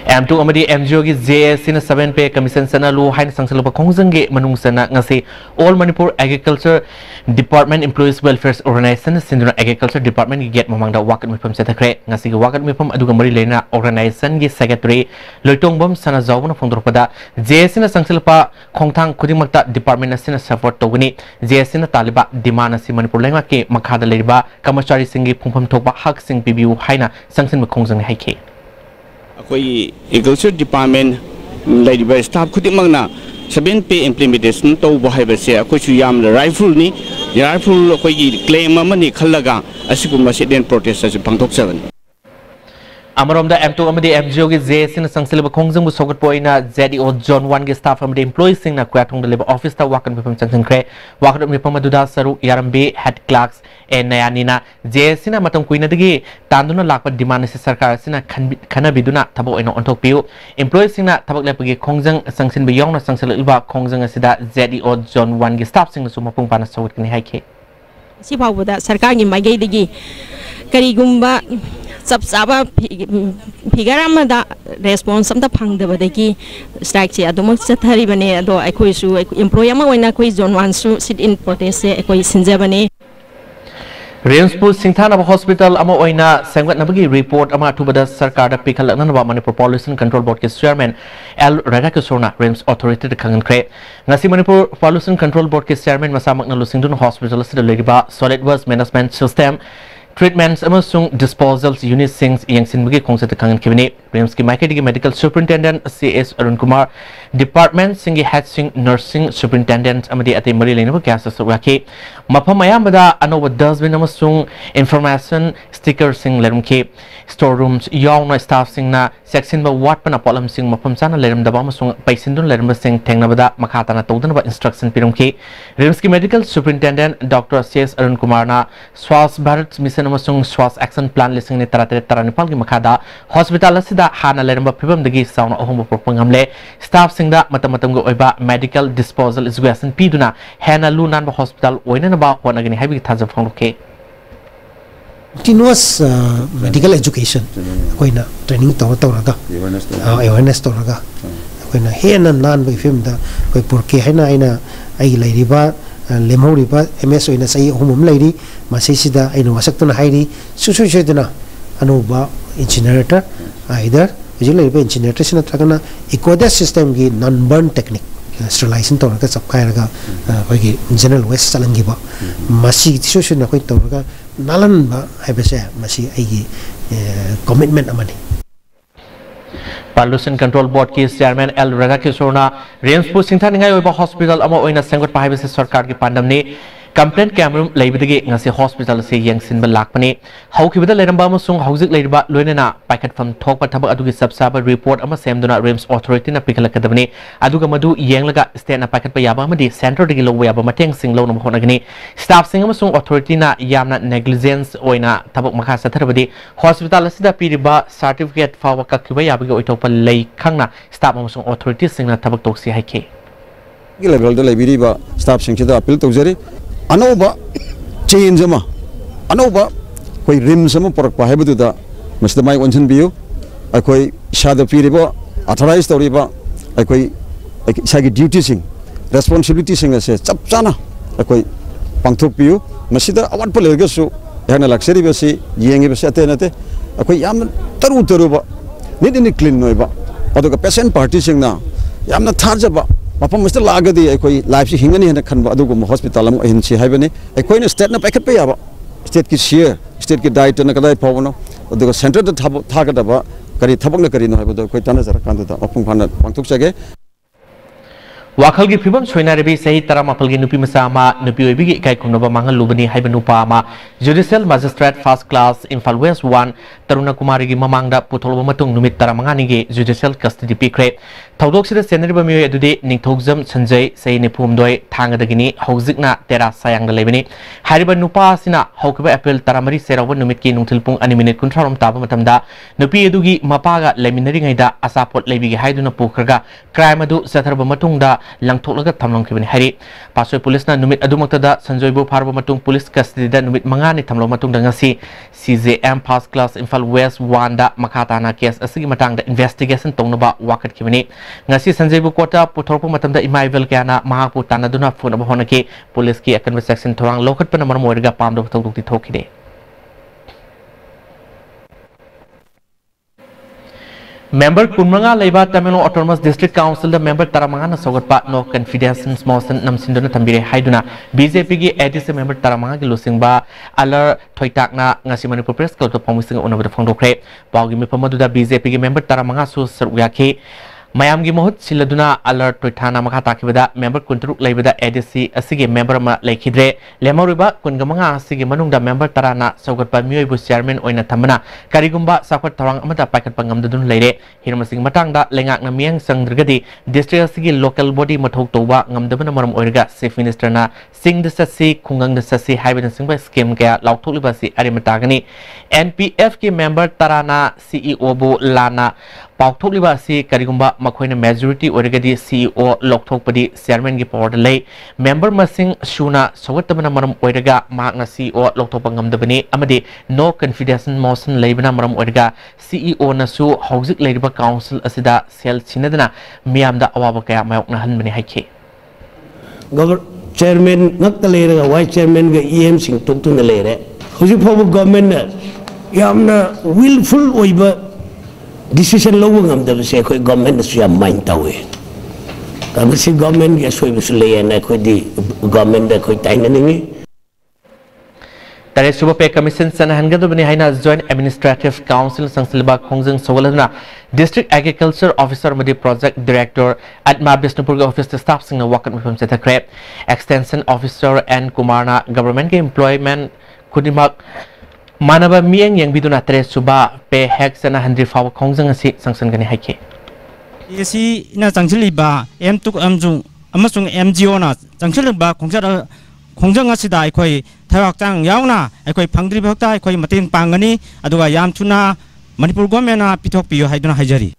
M2 amadi MGO gi JS in 7 pe commission sana lu hain sangsalo pa khongjang ge manung sana ngasi All Manipur Agriculture Department Employees Welfare Organization Sinduna Agriculture Department gi get mamang da wakat mifam sa thakre ngasi gi wakat mifam aduga mari lena organization gi secretary loitong bom sana zawna phongdor pada JS in sangsalo pa khongthang khuding makta department asina support toguni JS in taliba demand asi Manipur lenga ke makhada leriba kamachari singi phongpham thokba hak sing pibiu haina sangsin khongjang haike Koi Agriculture Department ladiba staff khudimangna 7P implementation to bahai base akoi chu yam rifle ni rifle koi gi claim amani khallaga asigum se den protest as pangthok seven Amarom da M2 amadi MGO gi J sin sangsilba khongjung bu sogat poina ZDO Zone 1 gi staff amadi employees sing na kwatong da leba office ta wakan bipam changchang kre wakan mi pamaduda saru yarambe head clerks e nayanina J sina matam kuina digi tanduna lakpa demand si sarkar sina khana biduna thabo eno onthok piu employees sing na thabak lepagi khongjang sangsin bu yongna sangsilba khongjang asida ZDO Zone 1 gi staff sing su mapung pana sogat kini haike si phawda sarkar gi magai digi karigumba सब साबा figure अमदा response अमदा फंगदबदगी strike से अदुमक चथारी बने अदो अखोइसु employ अमा ओइना कोइ zone 1 सु sit in protest से अखोइ सिंजबने Riamspu Singthana Hospital ama oina sengwat nabagi report ama thubada sarkar da pikal nanwa Manipur Pollution Control Board ke chairman L Radhakrishna Riams authority da khangan kre ngasi Manipur Pollution Control Board ke chairman masamak na lusingdun hospital sida leriba solid waste management system treatments amasung disposals unit sings yang sinbagi kongsa kangan kibini Riams ki maike digi medical superintendent CS Arun Kumar department singi head sing nursing superintendent amadi ate mari leinaba kyasa sawaki mafam ayambada anowa dustbin amasung information sticker sing lerumki storerooms yawna staff sing na section ba wat pana polam sing mafam sana lerum daba amasung paisindun lerum sing thengnabada makhata na tawdana ba instruction pirumki Riams ki medical superintendent Dr. CS Arun Kumar na Swas Bharat mission amasung Swas action plan lising ni taranipal gi makhada hospital asida hana lerumba phibam dagi sauna ohum propangamle staff singda matam go oiba medical disposal education piduna hena lunan ba hospital oina na ba honagini habi thaja phongke continuous medical education koina training raga awareness raga koina hena nan ba film da koi purke hena aina ai lairiba lemhoriba ms oina sai humum lairi masisida aina wasaktuna hairi susuiduna anuba incinerator either visual incinerator sina tragana ecodesk system gi non burn technique sterilization tawraga sapkairaga hoigi general waste salangiba masi solution na koi tawraga nalan ba haibase masi aigi commitment amani Pollution Control Board ki chairman L Radhakrishna Riamspu Singthaningai oiba hospital ama oina senggot pahaibase sarkar ki pandamni complaint camerum leibidagi ngasi hospital se yangsin ba lakpani haukibada leramba amasung haujik leiba loinana packet from thokpa thabak adugi subsaba report ama semduna Riams authority na pikalakadabani aduga madu yenglaga state na packet pa yaba amadi center digi lowa yaba mateng sing lo nam honagani staff sing amasung authority na yamna negligence oina thabak makha satharabadi hospital asida piriba certificate fawa kakiba yabagi oitopa lei khangna staff amasung authority sing na thabak toksi haike level da leibiriba staff sing chida appeal tawjari Anoba change ama anoba koi rims ama porak pa hebu da mr mai onchen biu akoi shada piribo authorized toriba akoi sagi duty sing responsibility sing ase chap chana akoi pangthok biu masida awat palega su yana luxury basi yengi basi ate nate akoi yam taru ba nidini clean noiba aduga patient party sing na yamna tharjaba mapam mr lagadi ekoi life si hingani hena khanba adugo hospital am hin si haibani ekoi na state na packet pe yaba state ki share state ki diet na kadai pawno adugo center da thagada ba kari thabak na kari no haibado ekoi tana jara kandu da apung phana pangthuk sage Wakal gi phibam soinaribi sahi taram apal gi nupi masa ama nupi oibi gi kai khumnaba mangal lubani haiba nupa ama judicial magistrate first class Imphal West 1 Taruna Kumari gi mamangda putholba matung numit taramangani gi judicial custody pikre thaudok sida senariba mioi adudi ningthogjam sanjay sahi nipumdoi thangadagini haujikna tera sayang da lebani hariba nupa sina haukiba appeal taramari serawa numit ki nungthilpung 2 minute kunthrarom taba matamda nupi adugi mapaga leminari ngaida asapot lebi gi haiduna pukraga crime adu satharba matungda langthoklaga thamlongkibani hari pasoi police na numit adumaktada sanjoibu pharba matung police custody da numit mangani thamlo matung da ngasi CJM first class Imphal West 1 da makhata na case asigi matang da investigation tongnaba wakat kibani ngasi sanjoibu kota puthorpa matamda imaivel kana mahapu tanaduna phone aba honake police ki akan section thorang lokat pana maram oirga pamdo thokdukti thokide Member Kunmanga Leba Tamil Autonomous District Council the member Taramanga na sogatpa no confidence motion namsindona tambire haiduna BJP gi ADC member Taramanga gi losing ba alar thoitak na ngasi Manipur Press Club to pomising onabada phongdokre pawgi mi pamadu da BJP gi member Taramanga su saruyake mayam gi mohut siladuna alert toithana makha takibada member kuntruk leibada ADC asigi member ma lekhidre lemoriba kungamanga asigi manungda member tarana saugatpa mioibu chairman oina thamana karigumba sakwat tharang amata paikat pangamdadun leire hirmasing matangda lengak na miang sangdragadi district asigi local body mathok toba ngamdabana maram oirga chief minister na sing the sasi khungang the sasi haibana singba scheme kaya laukthokliba si arimatagani NPF ki member tarana CEO bu lana paukthokliba si karigumba makoina majority oirgadi CEO lokthokpadi chairman gi power lay member masing shuna sogatabana maram oiraga magna CEO lokthokpa ngamdabani amadi no confidence motion leibana maram oiraga CEO na su hauzik leiriba council asida sel chinadana miyamda awaba kaya mayokna hanbani haiki chairman ngakta leiraga vice chairman ga EM sing toktuna leire hujik phabu government na yamna willful oiba decision logo ngamdab se khoi government su ya main tawe kamsi government ya soi bisu le na khoi di government da khoi taina ningi tare suba pe commission sana hangadu bani haina joint administrative council sangsilba khongjang sogalana district agriculture officer madi project director at ma bisnupur office staff sing wakat mifam setakre extension officer and kumarna government ke employment kudimak Manaba miang yang biduna tres suba pe hek sana handri fawa khongjang asi sangsan gani haike esi na changchili ba m2 amju amasung MGO na changchili ba khongjang asi da akhoi thawak chang yauna akhoi phangdri bhakta akhoi matin pangani aduga yam thuna Manipur government na pithok piyo haiduna haijari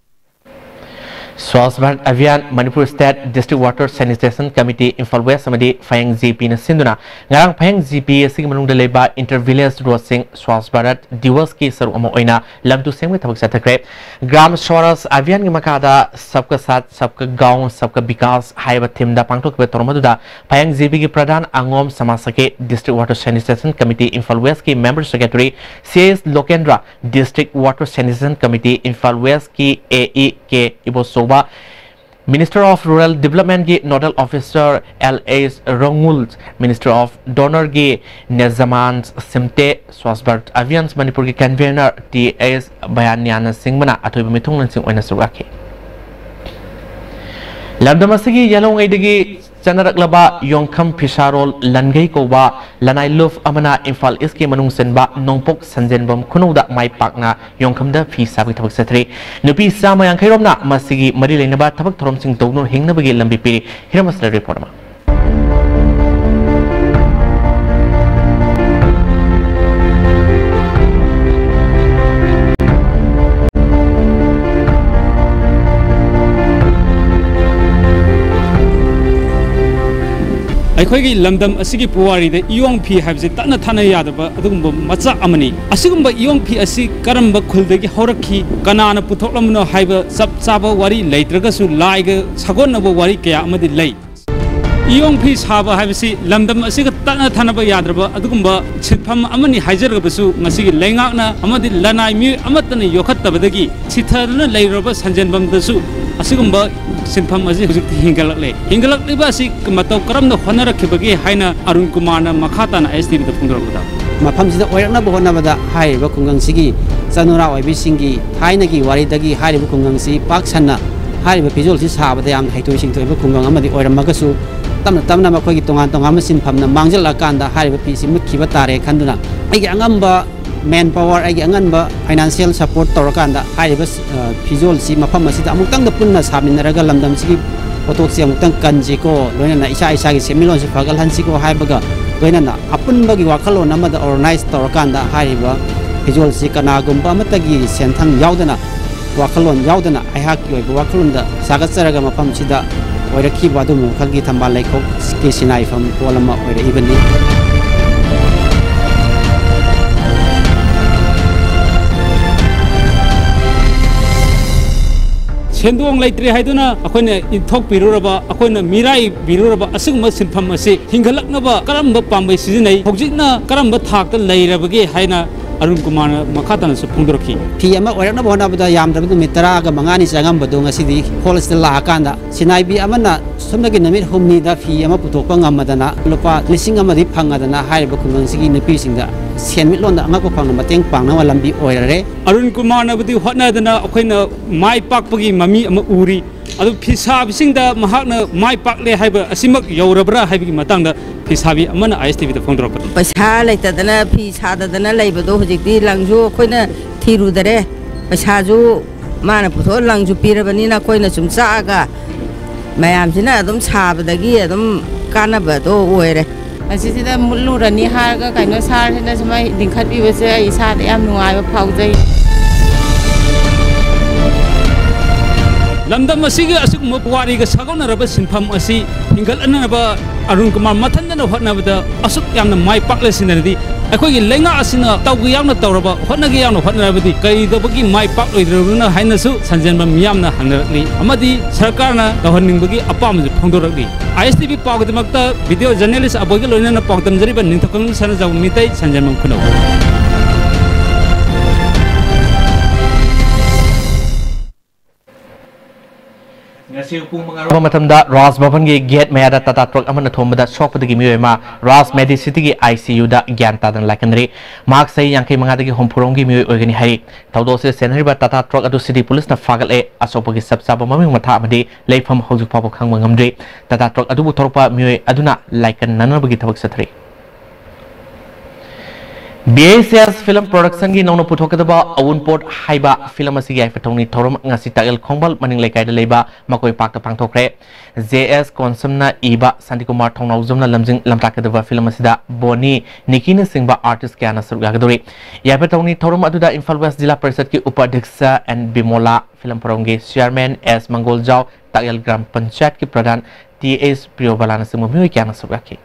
Swaz Bharat Abhiyan Manipur State District Water Sanitation Committee Imphal West amadi Phayang GP na sinduna ngarang Phayang GP asig manungda leba intervillage road sing Swaz Bharat Diwas ki saru amo oina lamtu sengme thabak sathakre Gram Swaras Abhiyan gi makada sabka sath sabka gaon sabka vikas haiba thimda pangthok be tormaduda Phayang GP gi pradhan angom samasake District Water Sanitation Committee Imphal West ki member secretary CS Lokendra District Water Sanitation Committee Imphal West ki AE ke iboso Minister of Rural Development ki Nodal Officer LS Rongul, Minister of Donor ki Nezaman Simte, Swaz Bharat Abhiyan Manipur ki convener TS Bayanyana Singh mana atoi bimithung sing oina surake. Lamdamasigi yalong aidagi Chanarak Yongkam Pisharol Langai Koba Lanai Luf Amana Imphal East Manung Senba Nongpok Sanjenbam Kunoda Mai Pakna Yongkam da Fi Sabi Tabak Satri Nupi Sama Yang Kairomna Masigi Marilenaba Tabak Torom Sing Dogno Hingna Bagi Lambi Piri Hiramasla Report ma ꯑꯩꯈꯣꯏꯒꯤ ꯂꯝꯗꯝ ꯑꯁꯤꯒꯤ ꯄꯨꯋꯥꯔꯤꯗ ꯏꯌꯣꯡ ꯐꯤ ꯍꯥꯏꯕꯁꯤ ꯇꯠꯅ ꯊꯥꯅ ꯌꯥꯗꯕ ꯑꯗꯨꯒꯨꯝꯕ ꯃꯆꯥꯛ ꯑꯃꯅꯤ ꯑꯁꯤꯒꯨꯝꯕ ꯏꯌꯣꯡ ꯐꯤ ꯑꯁꯤ ꯀꯔꯝꯕ ꯈꯨꯜꯗꯒꯤ ꯍꯧꯔꯛꯈꯤ ꯀꯅꯥꯅ ꯄꯨꯊꯣꯛꯂꯝꯕꯅꯣ ꯍꯥꯏꯕ ꯆꯞ ꯆꯥꯕ ꯋꯥꯔꯤ ꯂꯩꯇ꯭ꯔꯒꯁꯨ ꯂꯥꯏꯒ ꯁꯥꯒꯣꯟꯅꯕ ꯋꯥꯔꯤ ꯀꯌꯥ ꯑꯃꯗꯤ ꯂꯩ ꯏꯌꯣꯡ ꯐꯤ ꯁꯥꯕ ꯍꯥꯏꯕꯁꯤ ꯂꯝꯗꯝ ꯑꯁꯤꯒ ꯇꯠꯅ ꯊꯥꯅꯕ ꯌꯥꯗ꯭ꯔꯕ ꯑꯗꯨꯒꯨꯝꯕ ꯁꯤꯟꯐꯝ ꯑꯃꯅꯤ ꯍꯥꯏꯖꯔꯒꯕꯁꯨ ꯉꯁꯤꯒꯤ ꯂꯩꯉꯥꯛꯅ ꯑꯃꯗꯤ ꯂꯅꯥꯏ ꯃꯤꯑꯣꯏ ꯑꯃꯠꯇꯅ ꯌꯣꯛꯈꯠꯇꯕꯗꯒꯤ ꯁꯤꯊꯗꯨꯅ ꯂꯩꯔꯕ ꯁꯟꯖꯦꯟꯐꯝꯗꯁꯨ ꯑꯁꯤꯒꯨꯝꯕ ꯁꯤꯟꯐꯝ ꯑꯁꯤ ꯍꯧꯖꯤꯛꯇꯤ ꯍꯤꯡꯒꯠꯂꯛꯂꯤꯕ ꯑꯁꯤ ꯃꯇꯧ ꯀꯔꯝꯅ ꯍꯣꯠꯅꯔꯛꯈꯤꯕꯒꯦ ꯍꯥꯏꯅ ꯑꯔꯨꯟ ꯀꯨꯃꯥꯔꯅ ꯃꯈꯥ ꯇꯥꯅ STVꯗ ꯐꯣꯡꯗꯣꯔꯛꯄꯗ ꯃꯐꯝꯁꯤꯗ ꯑꯣꯏꯔꯛꯅꯕ ꯍꯣꯠꯅꯕꯗ ꯍꯥꯏꯔꯤꯕ ꯈꯨꯡꯒꯪꯁꯤꯒꯤ ꯆꯅꯨꯔꯥ ꯑꯣꯏꯕꯤꯁꯤꯡꯒꯤ ꯊꯥꯏꯅꯒꯤ ꯋꯥꯔꯤꯗꯒꯤ ꯍꯥꯏꯔꯤꯕ ꯈꯨꯡꯒꯪꯁꯤ ꯄꯥꯛ ꯁꯟꯅ ꯍꯥꯏꯔꯤꯕ ꯐꯤꯖꯣꯜꯁꯤ ꯁꯥꯕꯗ ꯌꯥꯝꯅ ꯍꯩꯊꯣꯏ ꯁꯤꯡꯊꯣꯏꯕ ꯈꯨꯡꯒꯪ ꯑꯃꯗꯤ ꯑꯣꯏꯔꯝꯃꯒꯁꯨ ꯇꯞꯅ ꯇꯞꯅ ꯃꯈꯣꯏꯒꯤ ꯇꯣꯉꯥꯟ ꯇꯣꯉꯥꯟꯕ ꯁꯤꯟꯐꯝꯅ ꯃꯥꯡꯖꯜꯂꯛꯀꯥꯟꯗ ꯍꯥꯏꯔꯤꯕ ꯐꯤꯁꯤ ꯃꯨꯠꯈꯤꯕ ꯇꯥꯔꯦ ꯈꯟꯗꯨꯅ ꯑꯩꯒꯤ ꯑꯉꯝꯕ man power ꯑꯩꯒꯤ ꯑꯉꯟꯕ financial support ꯇꯧꯔꯀꯥꯟꯗ ꯍꯥꯏꯔꯤꯕ ꯐꯤꯖꯣꯜꯁꯤ ꯃꯐꯝ ꯑꯁꯤꯗ ꯑꯃꯨꯛꯇꯪꯗ ꯄꯨꯟꯅ ꯁꯥꯃꯤꯟꯅꯔꯒ ꯂꯝꯗꯝꯁꯤꯒꯤ ꯄꯣꯠꯊꯣꯛꯁꯤ ꯑꯃꯨꯛꯇꯪ ꯀꯟꯁꯤꯀꯣ ꯂꯣꯏꯅꯅ ꯏꯁꯥꯒꯤ ꯁꯦꯟꯃꯤꯠꯂꯣꯟꯁꯤ ꯐꯒꯠꯍꯟꯁꯤꯀꯣ ꯍꯥꯏꯕꯒ ꯂꯣꯏꯅꯅ ꯑꯄꯨꯟꯕꯒꯤ ꯋꯥꯈꯜꯂꯣꯟ ꯑꯃꯗ ꯑꯣꯔꯒꯅꯥꯏꯖ ꯇꯧꯔꯀꯥꯟꯗ ꯍꯥꯏꯔꯤꯕ ꯐꯤꯖꯣꯜꯁꯤ ꯀꯅꯥꯒꯨꯝꯕ ꯑꯃꯠꯇꯒꯤ ꯁꯦꯟꯊꯪ ꯌꯥꯎꯗꯅ ꯋꯥꯈꯜꯂꯣꯟ ꯌꯥꯎꯗꯅ ꯑꯩꯍꯥꯛꯀꯤ ꯑꯣꯏꯕ ꯋꯥꯈꯜꯂꯣꯟꯗ ꯁꯥꯒꯠꯆꯔꯒ ꯃꯐꯝꯁꯤꯗ ꯑꯣꯏꯔꯛꯈꯤꯕ ꯑꯗꯨꯒꯨꯝꯕ ꯃꯈꯜꯒꯤ ꯊꯝꯕꯥꯜ ꯂꯩꯈꯣꯛꯀꯤ ꯁꯤꯟꯅꯥꯏꯐꯝ ꯄꯣꯠ ꯑꯃ ꯑꯣꯏꯔꯛꯏꯕꯅꯤ ꯁꯦꯟꯗꯣꯡ ꯂꯩꯇ꯭ꯔꯦ ꯍꯥꯏꯗꯨꯅ ꯑꯩꯈꯣꯏꯅ ꯏꯟꯊꯣꯛꯄꯤꯔꯨꯔꯕ ꯑꯩꯈꯣꯏꯅ ꯃꯤꯔꯥꯏꯕꯤꯔꯨꯔꯕ ꯑꯁꯤꯒꯨꯝꯕ ꯁꯤꯟꯐꯝ ꯑꯁꯤ ꯍꯤꯡꯒꯠꯂꯛꯅꯕ ꯀꯔꯝꯕ ꯄꯥꯝꯕꯩ ꯁꯤꯖꯤꯟꯅꯩ ꯍꯧꯖꯤꯛꯅ ꯀꯔꯝꯕ ꯊꯥꯛꯇ ꯂꯩꯔꯕꯒꯦ ꯍꯥꯏꯅ ꯑꯔꯨꯟ ꯀꯨꯃꯥꯔꯅ ꯃꯈꯥ ꯇꯥꯅꯁꯨ ꯐꯣꯡꯗꯣꯔꯛꯈꯤ ꯐꯤ ꯑꯃ ꯑꯣꯏꯔꯛꯅꯕ ꯍꯣꯠꯅꯕꯗ ꯌꯥꯝꯗ꯭ꯔꯕ ꯅꯨꯃꯤꯠ 10ꯒ 5ꯅꯤ ꯆꯪꯉꯝꯕꯗꯣ ꯉꯁꯤꯗꯤ ꯍꯣꯜꯁꯇ ꯂꯥꯛꯑꯀꯥꯟꯗ ꯁꯤꯟꯅꯥꯏꯕꯤ ꯑꯃꯅ ꯁꯣꯝꯗꯒꯤ ꯅꯨꯃꯤꯠ 5ꯅꯤꯗ ꯐꯤ ꯑꯃ ꯄꯨꯊꯣꯛꯄ ꯉꯝꯃꯗꯅ ꯂꯨꯄꯥ 1,000 ꯐꯪꯉꯗꯅ ꯍꯥꯏꯔꯤꯕ ꯈꯨꯡꯒꯪꯁꯤꯒꯤ ꯅꯨꯄꯤꯁꯤꯡꯗ ꯁꯦꯟꯃꯤꯠꯂꯣꯟꯗ ꯑꯉꯛꯄ ꯐꯪꯅ ꯃꯇꯦꯡ ꯄꯥꯡꯅꯕ ꯂꯝꯕꯤ ꯑꯣꯏꯔꯔꯦ ꯑꯔꯨꯟ ꯀꯨꯃꯥꯔꯅꯕꯨꯗꯤ ꯍꯣꯠꯅꯗꯅ ꯑꯩꯈꯣꯏꯅ ꯃꯥꯏ ꯄꯥꯛꯄꯒꯤ ꯃꯃꯤ ꯑꯃ ꯎꯔꯤ अदु फिसाबिसिंगदा महाकना माइ पाकले हाइबा असिमक यौरबरा हाइबगी मतंगदा फिसाबि अमन आईएसटीवी दा फोंदरप पैसा लेतदना फिसाददना लेबदो हुजिकदी लंगजु खोइना थिरुदरे पैसाजु माना पुथो लंगजु पिरबनिना खोइना सुम चागा मयामसिना अदुम साबदगी अदुम कानाबदो ओइरे असिसिदा मुल्लुरनी हारगा काइनो सारसिना समाय दिंखातबिबसे आई सादा याम नुआइबा फाउजै लमदम असिगे असुगम पुवारीगा सागोनरबा सिनफम असि हिंगलनबा अरुण कुमार मथनना होटनबदा असुक यामना माइ पाकलेसिनदि अखोगी लेंगा असिना तौगी यामना तौरबा होटनगे यामना होटनबदि कईदबगी माइ पाकलोइद्रबना हाइनसु संजनबा मियामना हंगरकली अमदि सरकारना तहनिंगबगी अपामजु फोंदोरकली आईएसटीवी पावगदमक्ता वीडियो जर्नलिस्ट अबोगे लोइनना पावदमजरिबा निंथकंग सनजाव मितै संजनबम खुनौ राज भवन की गेट मैदा टाटा ट्रक थोंबद सोपदी मयोमा राज मेडिसिटी की ICU ज्ञान तादन लाकनरी मार्क सही यांखई मंगादगी होमफुरों की मयो ओगनी हरी थौदो से सेनरीबा टाटा ट्रक अदु सिटी पुलिस न फागले असोपगी सबसाब ममिंग मथा अमदी लेफम हौजुक फाबो खंग मंगमद्री टाटा ट्रक अदु बुथोरपा मयो अदुना लाइकन ननबगी थबक सथरी BACS film production की नौनो पुथोकदबा अवुनपोट हाइबा फिल्म असिगी आइफथौनी थौरम ngasi तागल खोंबल मनिंग लेकाइदा लेबा मकोय पाकता पांगथोखरे JS कोनसमना इबा शांतिकुमार थौनाउजमना लमजिंग लमताकदबा फिल्म असिदा बोनी निकिन सिंबा आर्टिस्ट क्याना सुरगागदोरी याइफथौनी थौरम अदुदा इम्फाल वेस्ट जिला परिषद की उपाध्यक्ष एन बिमोला फिल्म प्रोग्राम के चेयरमैन एस मंगोलजाव तागल ग्राम पंचायत के प्रधान TS प्रियोबलाना सिंगमि क्याना सुरगाखी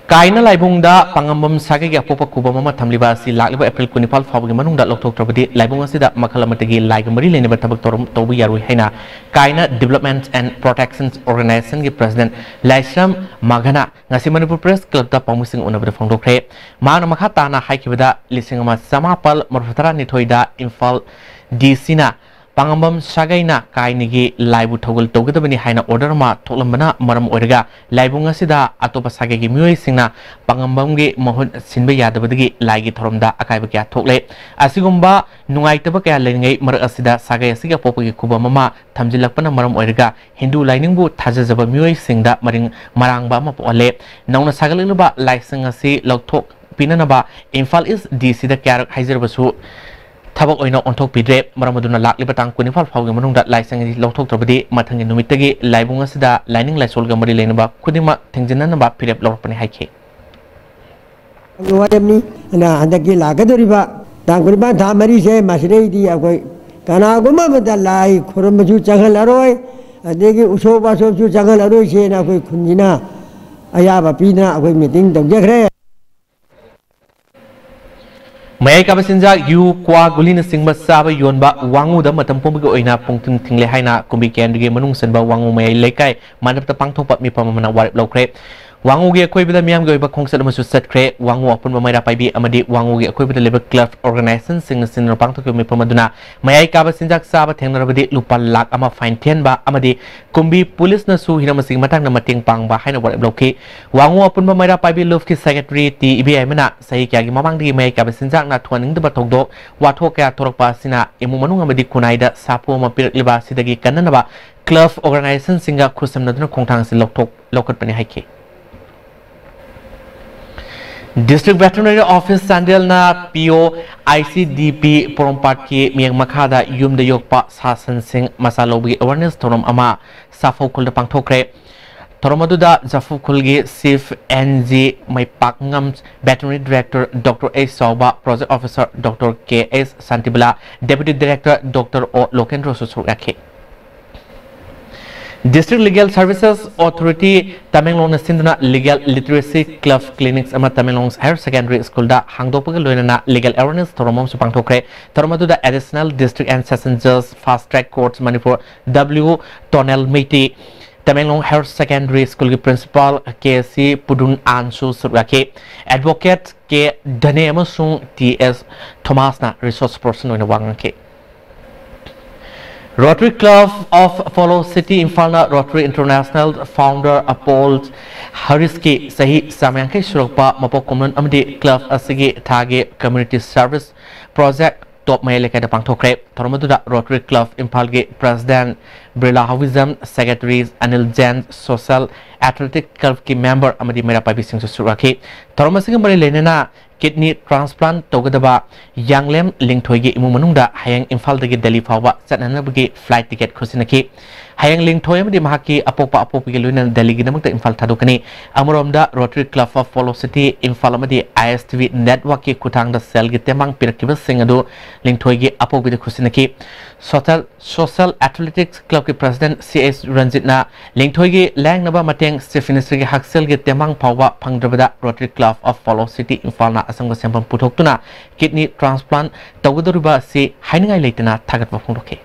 कायना लाइबुंगदा पंगमबम सागे के अपोप कुबम मा थमलिबा सि लाखलिबा एप्रिल 25 फावगे मनुंगदा लौथोक्त्रबदि लाइबुंग असिदा मखल अमतगी लाइगमरि लेनेबा थबक तोरम तौबु यारुइ हैना कायना डेवलपमेंट एंड प्रोटेक्शन ऑर्गेनाइजेशन के प्रेसिडेंट लाइसम माघना ngasi मणिपुर प्रेस क्लब दा पामुसिंग उनबदा फोंदोखरे माना मखा ताना हाइकिबदा लिसिंगमा समापल मरफतरा निथोइदा इम्फाल DC ना पंगमबम सागैना कायनिगी लाइबु थौगल तौगदबनि हाइना ऑर्डर मा थोलमबना मरम ओइरगा लाइबुंग असिदा अतोप सागेगी मियोइसिंगना पंगमबमगे महुन सिनबे यादबदगी लाइगी थोरमदा अकाइब क्या थोकले असिगुम्बा नुंगाइतब क्या लेंगै मर असिदा सागै असिगा पोपगी कुबममा थमजिलकपना मरम ओइरगा हिंदू लाइनिंगबु थाजजब मियोइसिंगदा मरिंग मरांगबा मा पोले नौना सागललबा लाइसिंग असि लौथोक पिननबा इम्फाल ईस्ट DC दा क्यारक हाइजरबसु थबक ओइना ऑनथोक पिद्रे मरमदुना लाखलिबा तांग 25 फावगे मनुंगदा लाइसेंग लौथोक्त्रबदि मथंगे नुमितगी लाइबुंग असिदा लाइनिंग लाइसोलगा मरि लेनबा खुदिमा थेंजिननबा फिरेप लौरपनि हाइखे वादमनी ना हंदकी लागदरिबा तांग 25 था मरि से मासरेदी अकोय कनागुमा मदा लाई खुरमजु चंगलरोय अदेगी उसोबासोजु चंगलरोय से ना कोई खुंजिना अयाबा पीना अकोय मीटिंग तौजखरे मयाई का बसिंजा यू क्वा गुलिन सिंगबा साबा योनबा वांगुदा मतम पोमबगे ओइना पुंगथिंग थिंगले हाइना कुंबी केंद्रगे मनुंग सनबा वांगु मयाई लेकाय मानबता पांगथोपा मिपमना वारिप लौखरे वांगुगे अखोइबदा मियामगे ओइबा खोंगसद अमसु सटखरे वांगु अपुनबा मैरा पाइबी अमदि वांगुगे अखोइबदा लेबा क्लब ऑर्गेनाइजेशन सिंग सिनर पांगथोके मिपमदुना मयाई का बसिंजा साबा थेंगनरबदि लुपा लाख अमा फाइन थेनबा अमदि कुंबी पुलिस नसु हिरमसिंग मतंग मतेंग पांगबा हाइना वारिप लौखि वांगु अपुनबा मैरा पाइबी लुफ की सेक्रेटरी टी इबीआई मना सही क्यागी ममांगदि मयाई का बसिंजा ना थोनिंगदबा थोगदो वाथो क्या थोरकपा सिना इमु मनुंग अमदि खुनाइदा सापु अमा पिरलिबा सिदगी कन्ननबा क्लब ऑर्गेनाइजेशन सिंगा खुसमनदुना खोंगथांग सि लौकटपनि हाइखे डिस्ट्रिक्ट वेटरनरी ऑफिस सैंडल ना PO ICDP पोरमपाट की मियंग मखादा युम द योगपा सासन सिंह मसालोबी अवेयरनेस थोरम अमा साफोकुल द पांगथोखरे थोरमदुदा जाफुकुलगी चीफ NG मैपाकंगम वेटरनरी डायरेक्टर डॉक्टर A सौबा project officer doctor KS Shantibala deputy director doctor O Lokendra सुसुरयाखे District Legal Services Authority Tamenglong Sinduna Legal Literacy Club Clinics ama Tamenglong Higher Secondary School da hangdopga loinana legal awareness thoromom su pangthokre thoromadu da Additional District and Session Judge Fast Track Courts Manipur W Tonel Meiti Tamenglong Higher Secondary School ki Principal KC Pudun Ansu Surgake Advocate K Dane amasung TS Thomas na resource person loina wangake Rotary Club of Follow City Infalna Rotary International Founder Paul Hariski Sahi Samyankai Surokpa Mapo Common Amdi Club Asigi Tage Community Service Project top mai lekai da pangthokre thormaduda Rotary Club Imphal ge President Brila Hawism Secretary Anil Jain Social Athletic Club ki member amadi mera pabi sing surakhi thormasing mari lenena kidney transplant togadaba yanglem lingthoi ge imu manungda hayang Imphal dagi Delhi fawa chatnanabagi flight ticket khusinaki hayang lingthoi amadi mahaki apopa ge luina Delhi gi namakta Imphal thadukani amromda Rotary Club of Velocity Imphal amadi ISTV network ki kuthangda cell gi temang pirakiba singadu lingthoi gi apopa gi khusinaki Social Athletics Club ki President CS Ranjit na lingthoi gi langnaba mateng Stephanie gi haksel gi temang phawa phangdrabada Rotary Club of Velocity Imphal na asangba sempam puthokuna kidney transplant tawgadoriba si hainingai leitana thagatwa phongdoke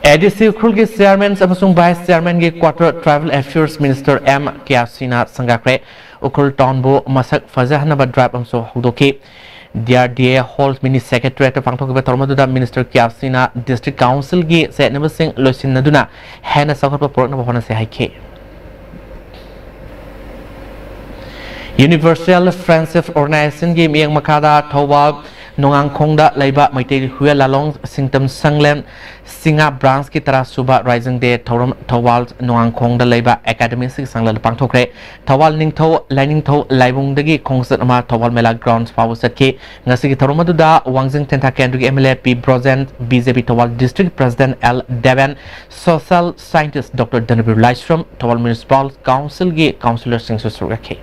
ADC Khulgi Chairman amasung Vice Chairman gi Quarter Travel Affairs Minister M Kiasina Sangakre Ukhul Townbo masak fajahnaba drive amso hogdoki DRDA Hall Mini Secretary to Pangthokba Tormaduda Minister Kiasina District Council gi Senaba Singh Losinaduna Hana Sakapa Porna Hona se haike Universal Friendship Organization gi Miang Makada Thawal Nongang Khongda Laiba Maitei Huya Lalong Singtam Sanglen Singa Branch ki Tara Suba Rising Day Thoram Thawal Nongang Khongda Laiba Academy Sing Sangla Pangthokre Thawal Ningtho Lining Tho Laibung Dagi Khongsat Ama Thawal Mela Grounds Pawsat ki Ngasi ki Thoromaduda Wangjing Tenta Kendri MLA P Brozen BJP Thawal District President L Devan Social Scientist Dr. Danabir Laishram Thawal Municipal Council gi Councillor Sing Susuraki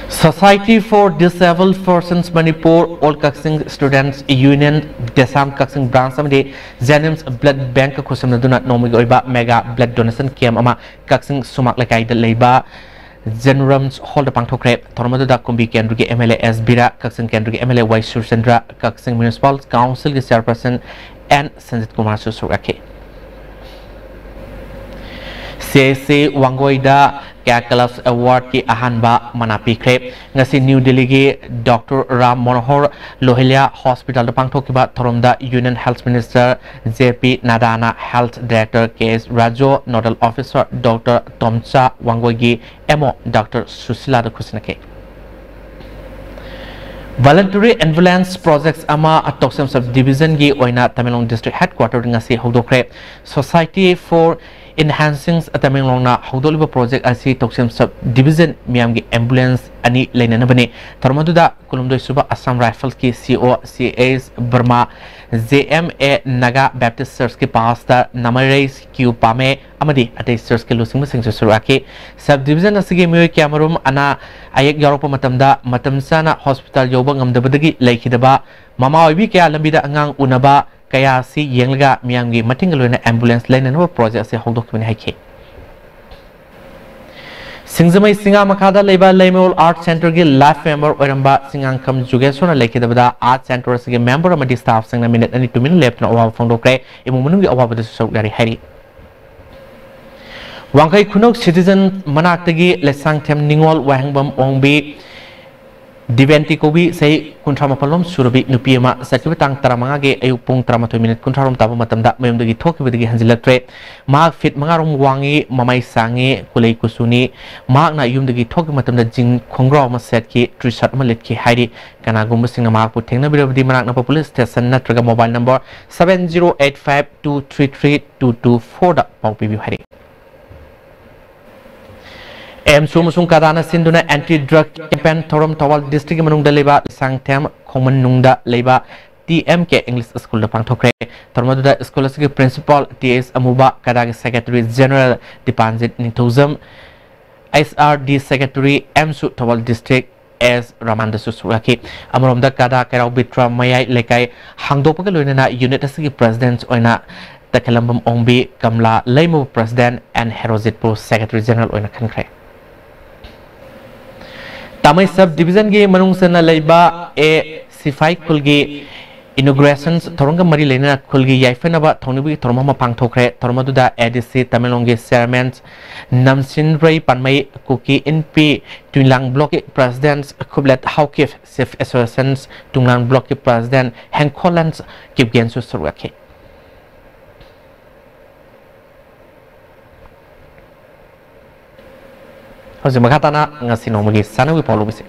Society for Disabled Persons Manipur All Kaksing Students Union Desam Kaksing Branch amadi Jenims Blood Bank khusamnaduna nomig oiba mega blood donation camp ama Kaksing Sumak Lakai da leiba Generums Hall da pangthokre thormaduda Kumbi Kendri ge MLA S Bira Kaksing Kendri ge MLA Y Sursendra Kaksing Municipal Council ge Chairperson N Sanjit Kumar Susuraki CC Wangoida Clubs Award ki ahanba manapi krep ngasi New Delhi gi Dr. Ram Manohar Lohilia Hospital da pangthokiba thoromda Union Health Minister JP Nadana Health Director KS Rajo Nodal Officer Dr. Tomcha Wangogi Emo Dr. Susila da khusnake Voluntary Ambulance Projects ama Toksam Subdivision gi oina Tamilong District Headquarters ngasi hodokre Society for Enhancing Tamilong na Hodoliba Project asi Toksam Subdivision Miamgi Ambulance ani Lainanabani Tharmaduda Kulumdoi Suba Assam Rifles ki CO CAS Burma JMA Naga Baptist Church ki Pastor Namarais Q Pame amadi Ate Church ki Lusing Sing Suraki Subdivision asigi Mui Kamarum ana Ayek Europa Matamda Matamsana Hospital Yoba Ngamdabadagi Laikidaba Mama Obi Kaya Lambida Angang Unaba Kaya si Yenglaga Miangi Matingaluna Ambulance Line and project se Hodok Hake Singzamai Singa Makada Leba Lemol Art Center gi life member Oramba Singangkam Jugesona Lekidabada Art Center Sigi member of the staff Sing a minute and 2 minutes left no Awa Fondokre Imungi Awa the so very Harry Wankai Kunok citizen Manaktagi Lesang Tem Ningol Wahangbam Ongbi Diventi Kobi say Kuntrama Palom Surabi Nupiama Sakibitang Taramage Ayupung Tramato minute Kuntarum Tabamatanda Memdagi talk with the Hanzilatre Mark Fit Mangarum Wangi Mamai Sangi Kulei Kusuni Mark Na Yumdagi talk Matam Jing Kongra Masetki Trishat Malitki Heidi Kanagum Sing Mark putting the Marakna Police Station Natraga mobile number 7085233224 Paupi Heidi Sumusung Kadana Sinduna anti-drug campaign Thorum Tawal District Manungda Leba Sangtem Common Nungda Leba TMK English School the Pangtokre Tormaduda Scholastic Principal TS Amuba Kadag Secretary General Dipanjit Nintuzam SRD Secretary Su Tawal District S Ramanda Susuraki Amromda Kada Karau Bitra Mayai Lekai Hangdopagaloina Unit Asigi President Oina Takalambam Ombi Kamla Lemo President and Herozitpo Secretary General Oina Kankre Tamai Subdivision ge Manungsana Laiba A Sifai Kulgi Inaugurations Toronga Mari Lena Kulgi Yaifenaba Tonibi Tormama Pangtokre Tormaduda ADC Tamilongi Chairman Namsin Ray Panmai Kuki NP Tunlang Block President Kublet Haukif Sif Associations Tunlang Block President Hank Collins Kip Gensu Surwaki Makatana ngasi nomagi sana wi Paulo Bisik.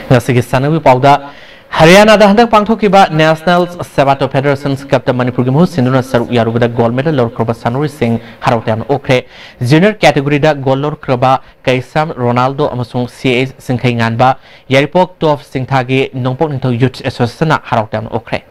ngasi sanawi pauda Haryana da handak pangthokiba National Sabato Federation's Captain Manipur gimu sinduna saru yarubada gold medal lor kroba sanuri sing harautan okre junior category da gold lor kroba Kaisam Ronaldo amasung CA singkhai nganba yaripok top singthagi nongpok ningtho youth association harautan okre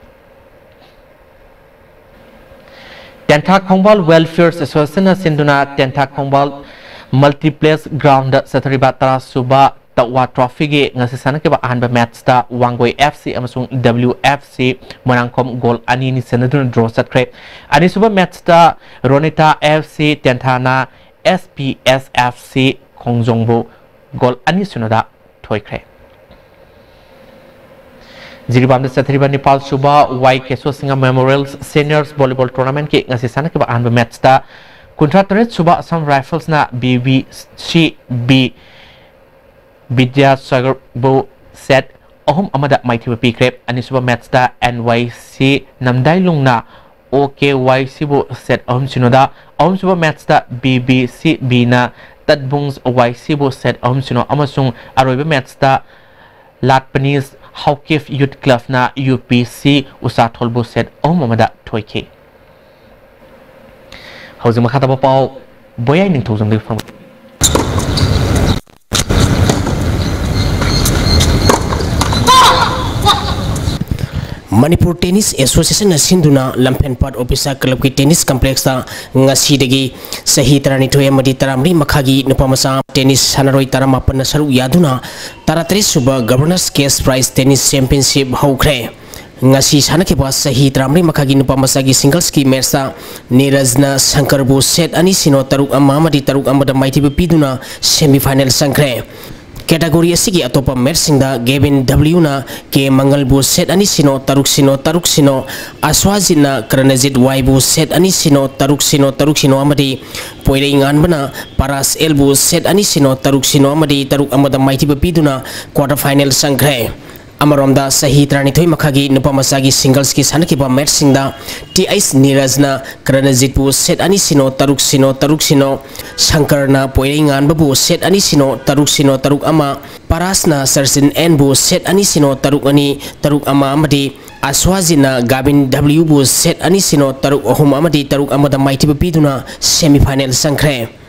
Tenta Khongbal Welfare Association sinduna Tenta Khongbal multiplex ground satariba tara suba Tawa Trophy ge ngasi sana ke ba ahanba match ta Wangoi FC amasung WFC Monangkom goal ani ni senadun draw satkre ani suba match ta Ronita FC Tentana SPS FC Khongjongbo goal ani sunoda thoikre Jiribam de satriba Nepal suba Y Keso Singa Memorial Seniors Volleyball Tournament ke ngasi sana ke ba ahanba match ta Kuntratoret suba Assam Rifles na BBC B Vidya Sagar Bo set Ohum Amada Mighty P Crep Anisuba Matsta NYC Namdai Lungna OKYC Bo set Ohum Sinoda Ohum Suba Matsta BBC Bina Tadbungs YC Bo set Ohum Sino Amasung Aroiba Matsta Latpanis Haukif Youth Club na UPC Usatol Bo set Ohum Amada Toike Housing Makata Bopao Boya Ning Tuzum from Manipur Tennis Association na sinduna Lampenpat Officer Club ki tennis complex ta ngasi degi sahi tarani thoya madi taramri makhagi nupamasa tennis sanaroi taramapan na saru yaduna taratris suba governors case prize tennis championship haukre ngasi sana ke pas sahi taramri makhagi nupamasa gi singles ki match ta Nirajna Shankar bu set ani sino taruk amma madi taruk amada maiti piduna semi final sangkre Category asigi atopa mersinda Gavin W na ke Mangal bu set ani sino taruk sino Aswazi na Kranajit Y bu set ani sino taruk sino amadi poire ingan bana Paras L bu set ani sino taruk sino amadi taruk amada maiti bapiduna quarter final sangkre Amaronda sahi trani thoi makhagi nupamasagi singles ki sanakiba mersinda TIS Nirajna Kranajit bu set ani sino taruk sino Shankar na poiringan babu set ani sino taruk ama Parasna Sarsin N bu set ani sino taruk ama amadi Aswazi na Gavin W bu set ani sino taruk ohum amadi taruk amada maiti bapiduna semi final sangkre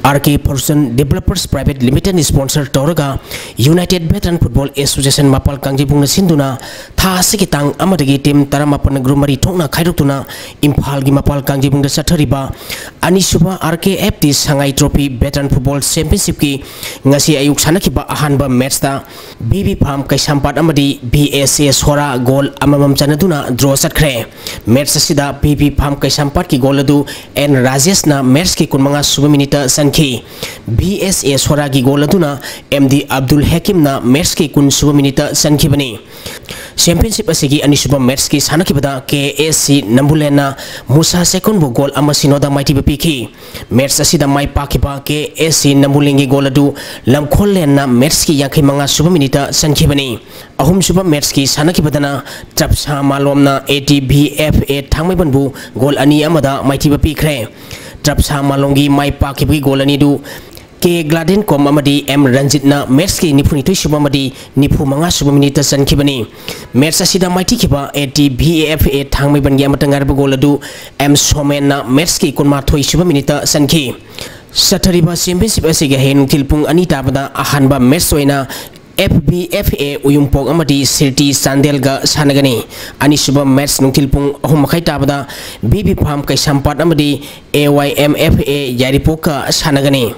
RK Person Developers Private Limited sponsor Toraga United Veteran Football Association Mapal Kangjibung na sinduna tha sikitang amadagi team taramapan grumari thokna khairutuna Imphal gi Mapal Kangjibung da sathariba Anisuba RKFT Sangai Trophy Veteran Football Championship ki ngasi ayuk sanakiba ahanba match ta BB Farm Kaisampat amadi BSA Sora goal amamam chanaduna draw satkre match asida BB Farm Kaisampat ki goal adu N Rajesh na match ki kunmanga suba minita BSA Sora ki goal aduna MD Abdul Hakim na match ki kun suba minita sankibani championship asigi anisuba match ki sanakibada KSC Nambulena Musa second bo goal amasinoda maiti bapiki match asida mai pakiba KSC Nambulengi goal adu lamkhollena match ki yakai manga suba minita sankibani ahum suba match ki sanakibadana Trapsa Malomna ATBFA thangmaiban bu goal ani amada maiti bapikre Trapsa Malongi mai pakibi goal ani du ke Gladen kom amadi M Ranjit na match ki nipuni toi suba amadi nipu manga suba minita sankibani match asida maiti kiba ATBFA thangmai bangi amatangar bu goal adu M Somen na match ki kunma thoi suba minita sanki Sathariba championship asigi hen tilpung ani tabada ahanba match oina FBFA Uyumpok amadi Sirti Sandelga Sanagani Anisuba match nungtilpung ahum tabada BB Farm Kaisampat amadi AYMFA Yaripoka Sanagani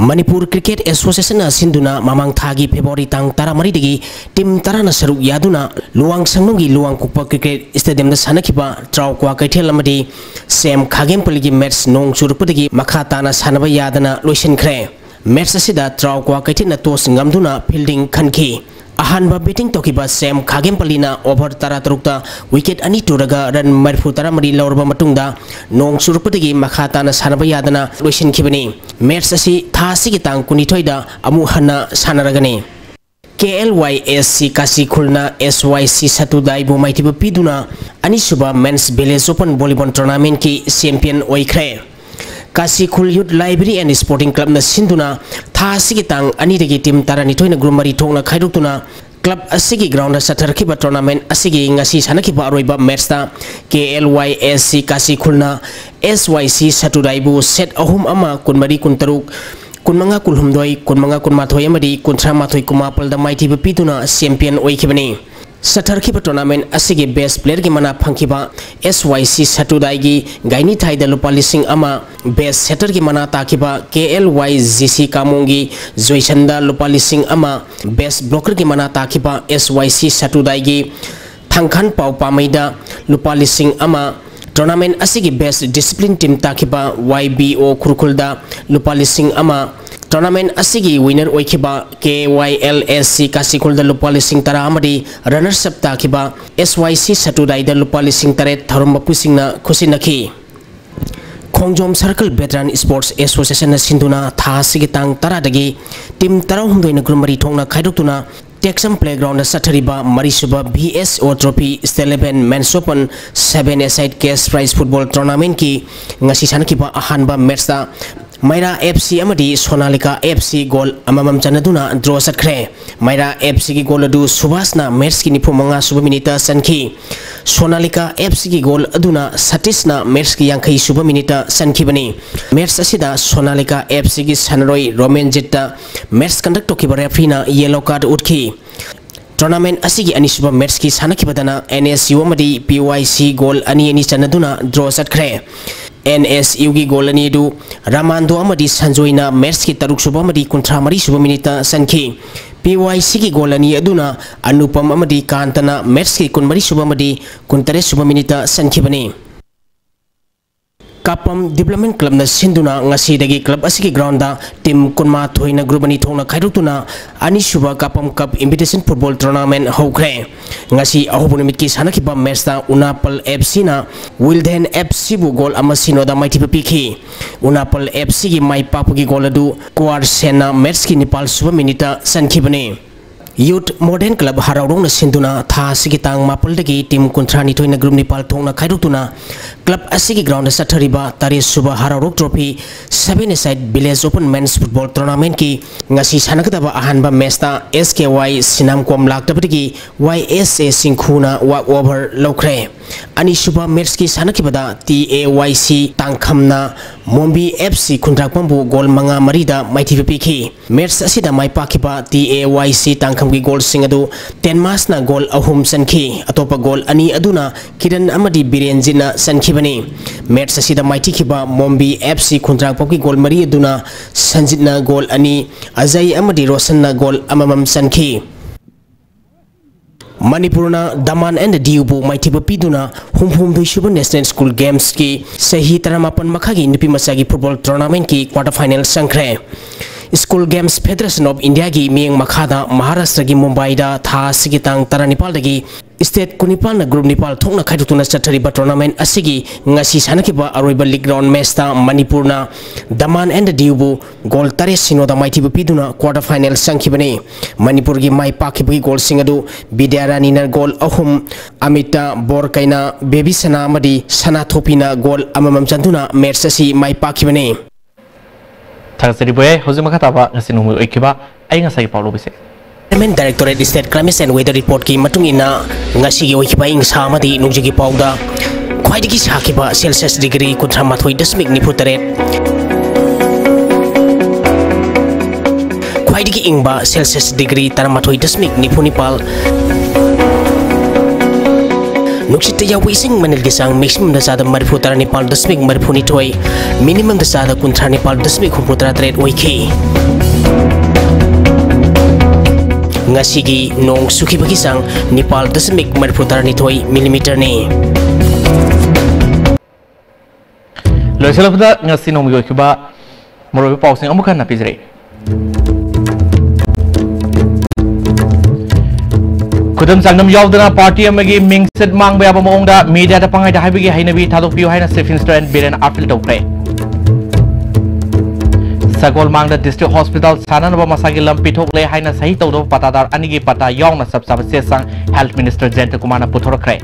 Manipur Cricket Association na sinduna mamang thagi February tang taramari degi tim tarana saruk yaduna luang sangnongi luang kukpa cricket stadium da sanakiba traw kwa kaithel amadi sem khagem poligi match nong churupudagi makha na sanaba yadana loisin khre match asida traw kwa kaithina tos ngamduna fielding khanki अहानबा batting तोकिबा सेम खागेमपलीना over तरा तरुकता wicket अनि टुरगा run मरफु तरा मरी लौरबा मतुंगदा नोंग सुरुपदगी मखाताना सानबा यादना लोइसिनखिबनी मैच असि थासिगी तांग कुनिथोइदा अमु हन्ना सानरगनी KLYSC Kasikullna SYC Satudaibu maitibu piduna Anisuba Men's Village Open Volleyball Tournament ki champion oikhre Kasikul Youth Library and Sporting Club na sinduna tha asigi tang ani degi team tarani thoina grumari thongna khairutuna club asigi ground satharkiba tournament asigi ngasi sanakiba aroiba match ta KLYSC Kasikulna SYC Satudaibu set ahum ama kunmari kuntaruk kunmanga kulhumdoi kunmanga kunmathoi amadi kunthra mathoi kumapal da maiti bipituna champion oikhibani satharkiba tournament asigi best player gi mana phangkiba SYC Satudai gi gaini thaida lupa lising ama best setter gi mana takiba KLYGC kamungi joisanda lupa lising ama best blocker gi mana takiba SYC Satudai gi thangkhan pau pamaida lupa lising ama tournament asigi best discipline team takiba YBO Kurkulda lupa lising ama tournament asigi winner oikiba KYLSC Kasikulda lupa lising tara amadi runners up takiba SYC Satudai da lupa lising taret tharumba pusingna khusinaki Khongjom Circle Veteran Sports Association na sinduna tha asigi tang tara dagi team tara humdoi na grumari thongna khaidokuna Texam Playground na sathariba marisuba BSO Trophy State 11 Men's Open 7-a-side cash prize football tournament ki ngasi sanakiba ahanba match ta Maira FC amadi Sonalika FC goal amamam chanaduna draw satkre Maira FC ki goal adu Subhasna match ki nipumanga suba minita sanki Sonalika FC ki goal aduna Satisna match ki yankai suba minita sanki bani match asida Sonalika FC ki sanroi Roman Jitta match conduct tokiba referee na yellow card utkhi tournament asigi anisuba match ki sanakibadana NSU amadi PYC goal ani chanaduna draw satkre NSU gi goal ani du Ramando amadi Sanjoina match ki taruk suba amadi kunthra mari suba minita sanki PYC ki goal ani aduna Anupam amadi Kantana match ki kun mari suba amadi kuntare suba minita sanki bani Kapam Development Club na sinduna ngasi dagi club asigi ground da team kunma thoina grubani thongna khairutuna ani suba Kapam Cup Invitation Football Tournament hokre ngasi ahobuni mitki sanakiba match da Unapal FC na Wilden FC bu goal amasino da maiti piki Unapal FC gi mai papu gi goal adu Kwar Sena match ki Nepal suba minita sankibani Youth Modern Club Haraurong na sinduna tha asigi tang mapal dagi team kuntrani thoina group Nepal thongna khairutuna club asigi ground sathariba tari suba Haraurong Trophy 7-a-side Village Open Men's Football Tournament ki ngasi sanakadaba ahanba match ta SKY Sinam Kom laktabadagi YSA Singkhuna walk over lokre ani suba match ki sanakibada TAYC Tangkhamna Mombi FC Kuntrakpambu goal manga marida maiti piki match asida mai pakiba TAYC Tangkham ki goal singadu 10 mas na goal ahum sanki atopa goal ani aduna Kiran amadi Birenjina sanki bani match asida maiti kiba Mombi FC Kuntrakpam ki goal mari aduna Sanjitna goal ani Ajay amadi Rosanna goal amamam sanki Manipurna Daman and Diubu maitiba piduna hum duisuba National School Games ki sahi taramapan makhagi nupi masagi football tournament ki quarter final sangkre School Games Federation of India ki miyang makhada Maharashtra ki Mumbai da tha asigi tang taranipal dagi state kunipal na group Nepal thongna khaidutuna chathariba tournament asigi ngasi sanakiba aroiba league round match ta Manipurna Daman and Diubu goal tare sino da maitiba piduna quarter final sangkhibani Manipur gi mai pakhibi goal singadu Bidyarani na goal ahum Amita Borkaina Baby Sana amadi Sana Thopina goal amamam chantuna match asi mai pakhibani Thasari boy hozima khataba ngasi numu ekiba ai ngasai paulo bise Environment Directorate State Climate and Weather Report ki matungina ngasi gi oikiba ing samadi nungjigi pauda khwaidigi sakiba Celsius degree kunthamathoi dasmik niputare khwaidigi ingba Celsius degree taramathoi dasmik nipunipal Nuksita yawi ising manil gisang maximum da sada mariputara Nepal dasmik maripuni toy minimum da sada kuntra Nepal dasmik humputara tret oiki ngasigi nong suki bagisang Nepal dasmik mariputara ni toy millimeter ni Loisalapda ngasi nong migo kiba morobe pausing amukan na pizre खुदम संगम यावदना party अमगी मिंगसेट मांगबा याबा मोंगदा media दा पंगाई दा हाइबगी हाइनबी थादोकपियो हाइना chief minister and Biren appeal तौख्रे सगोल मांगदा डिस्ट्रिक्ट हॉस्पिटल साननबा मसागी लम पिथोकले हाइना सही तौदो पतादार अनिगी पता यावना सबसाब सेसंग हेल्थ मिनिस्टर जयंत कुमार पुथोरख्रे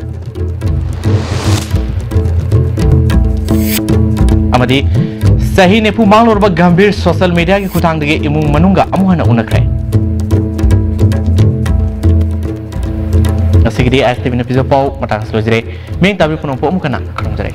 अमदी सही नेपु मांगलोरबा गंभीर सोशल मीडिया की खुथांगदगी इमुंग मनुंगा अमुहना उनख्रे Asik di STV Nepiso Pau matang selojere, ming tabi punong po mukana kerang jere.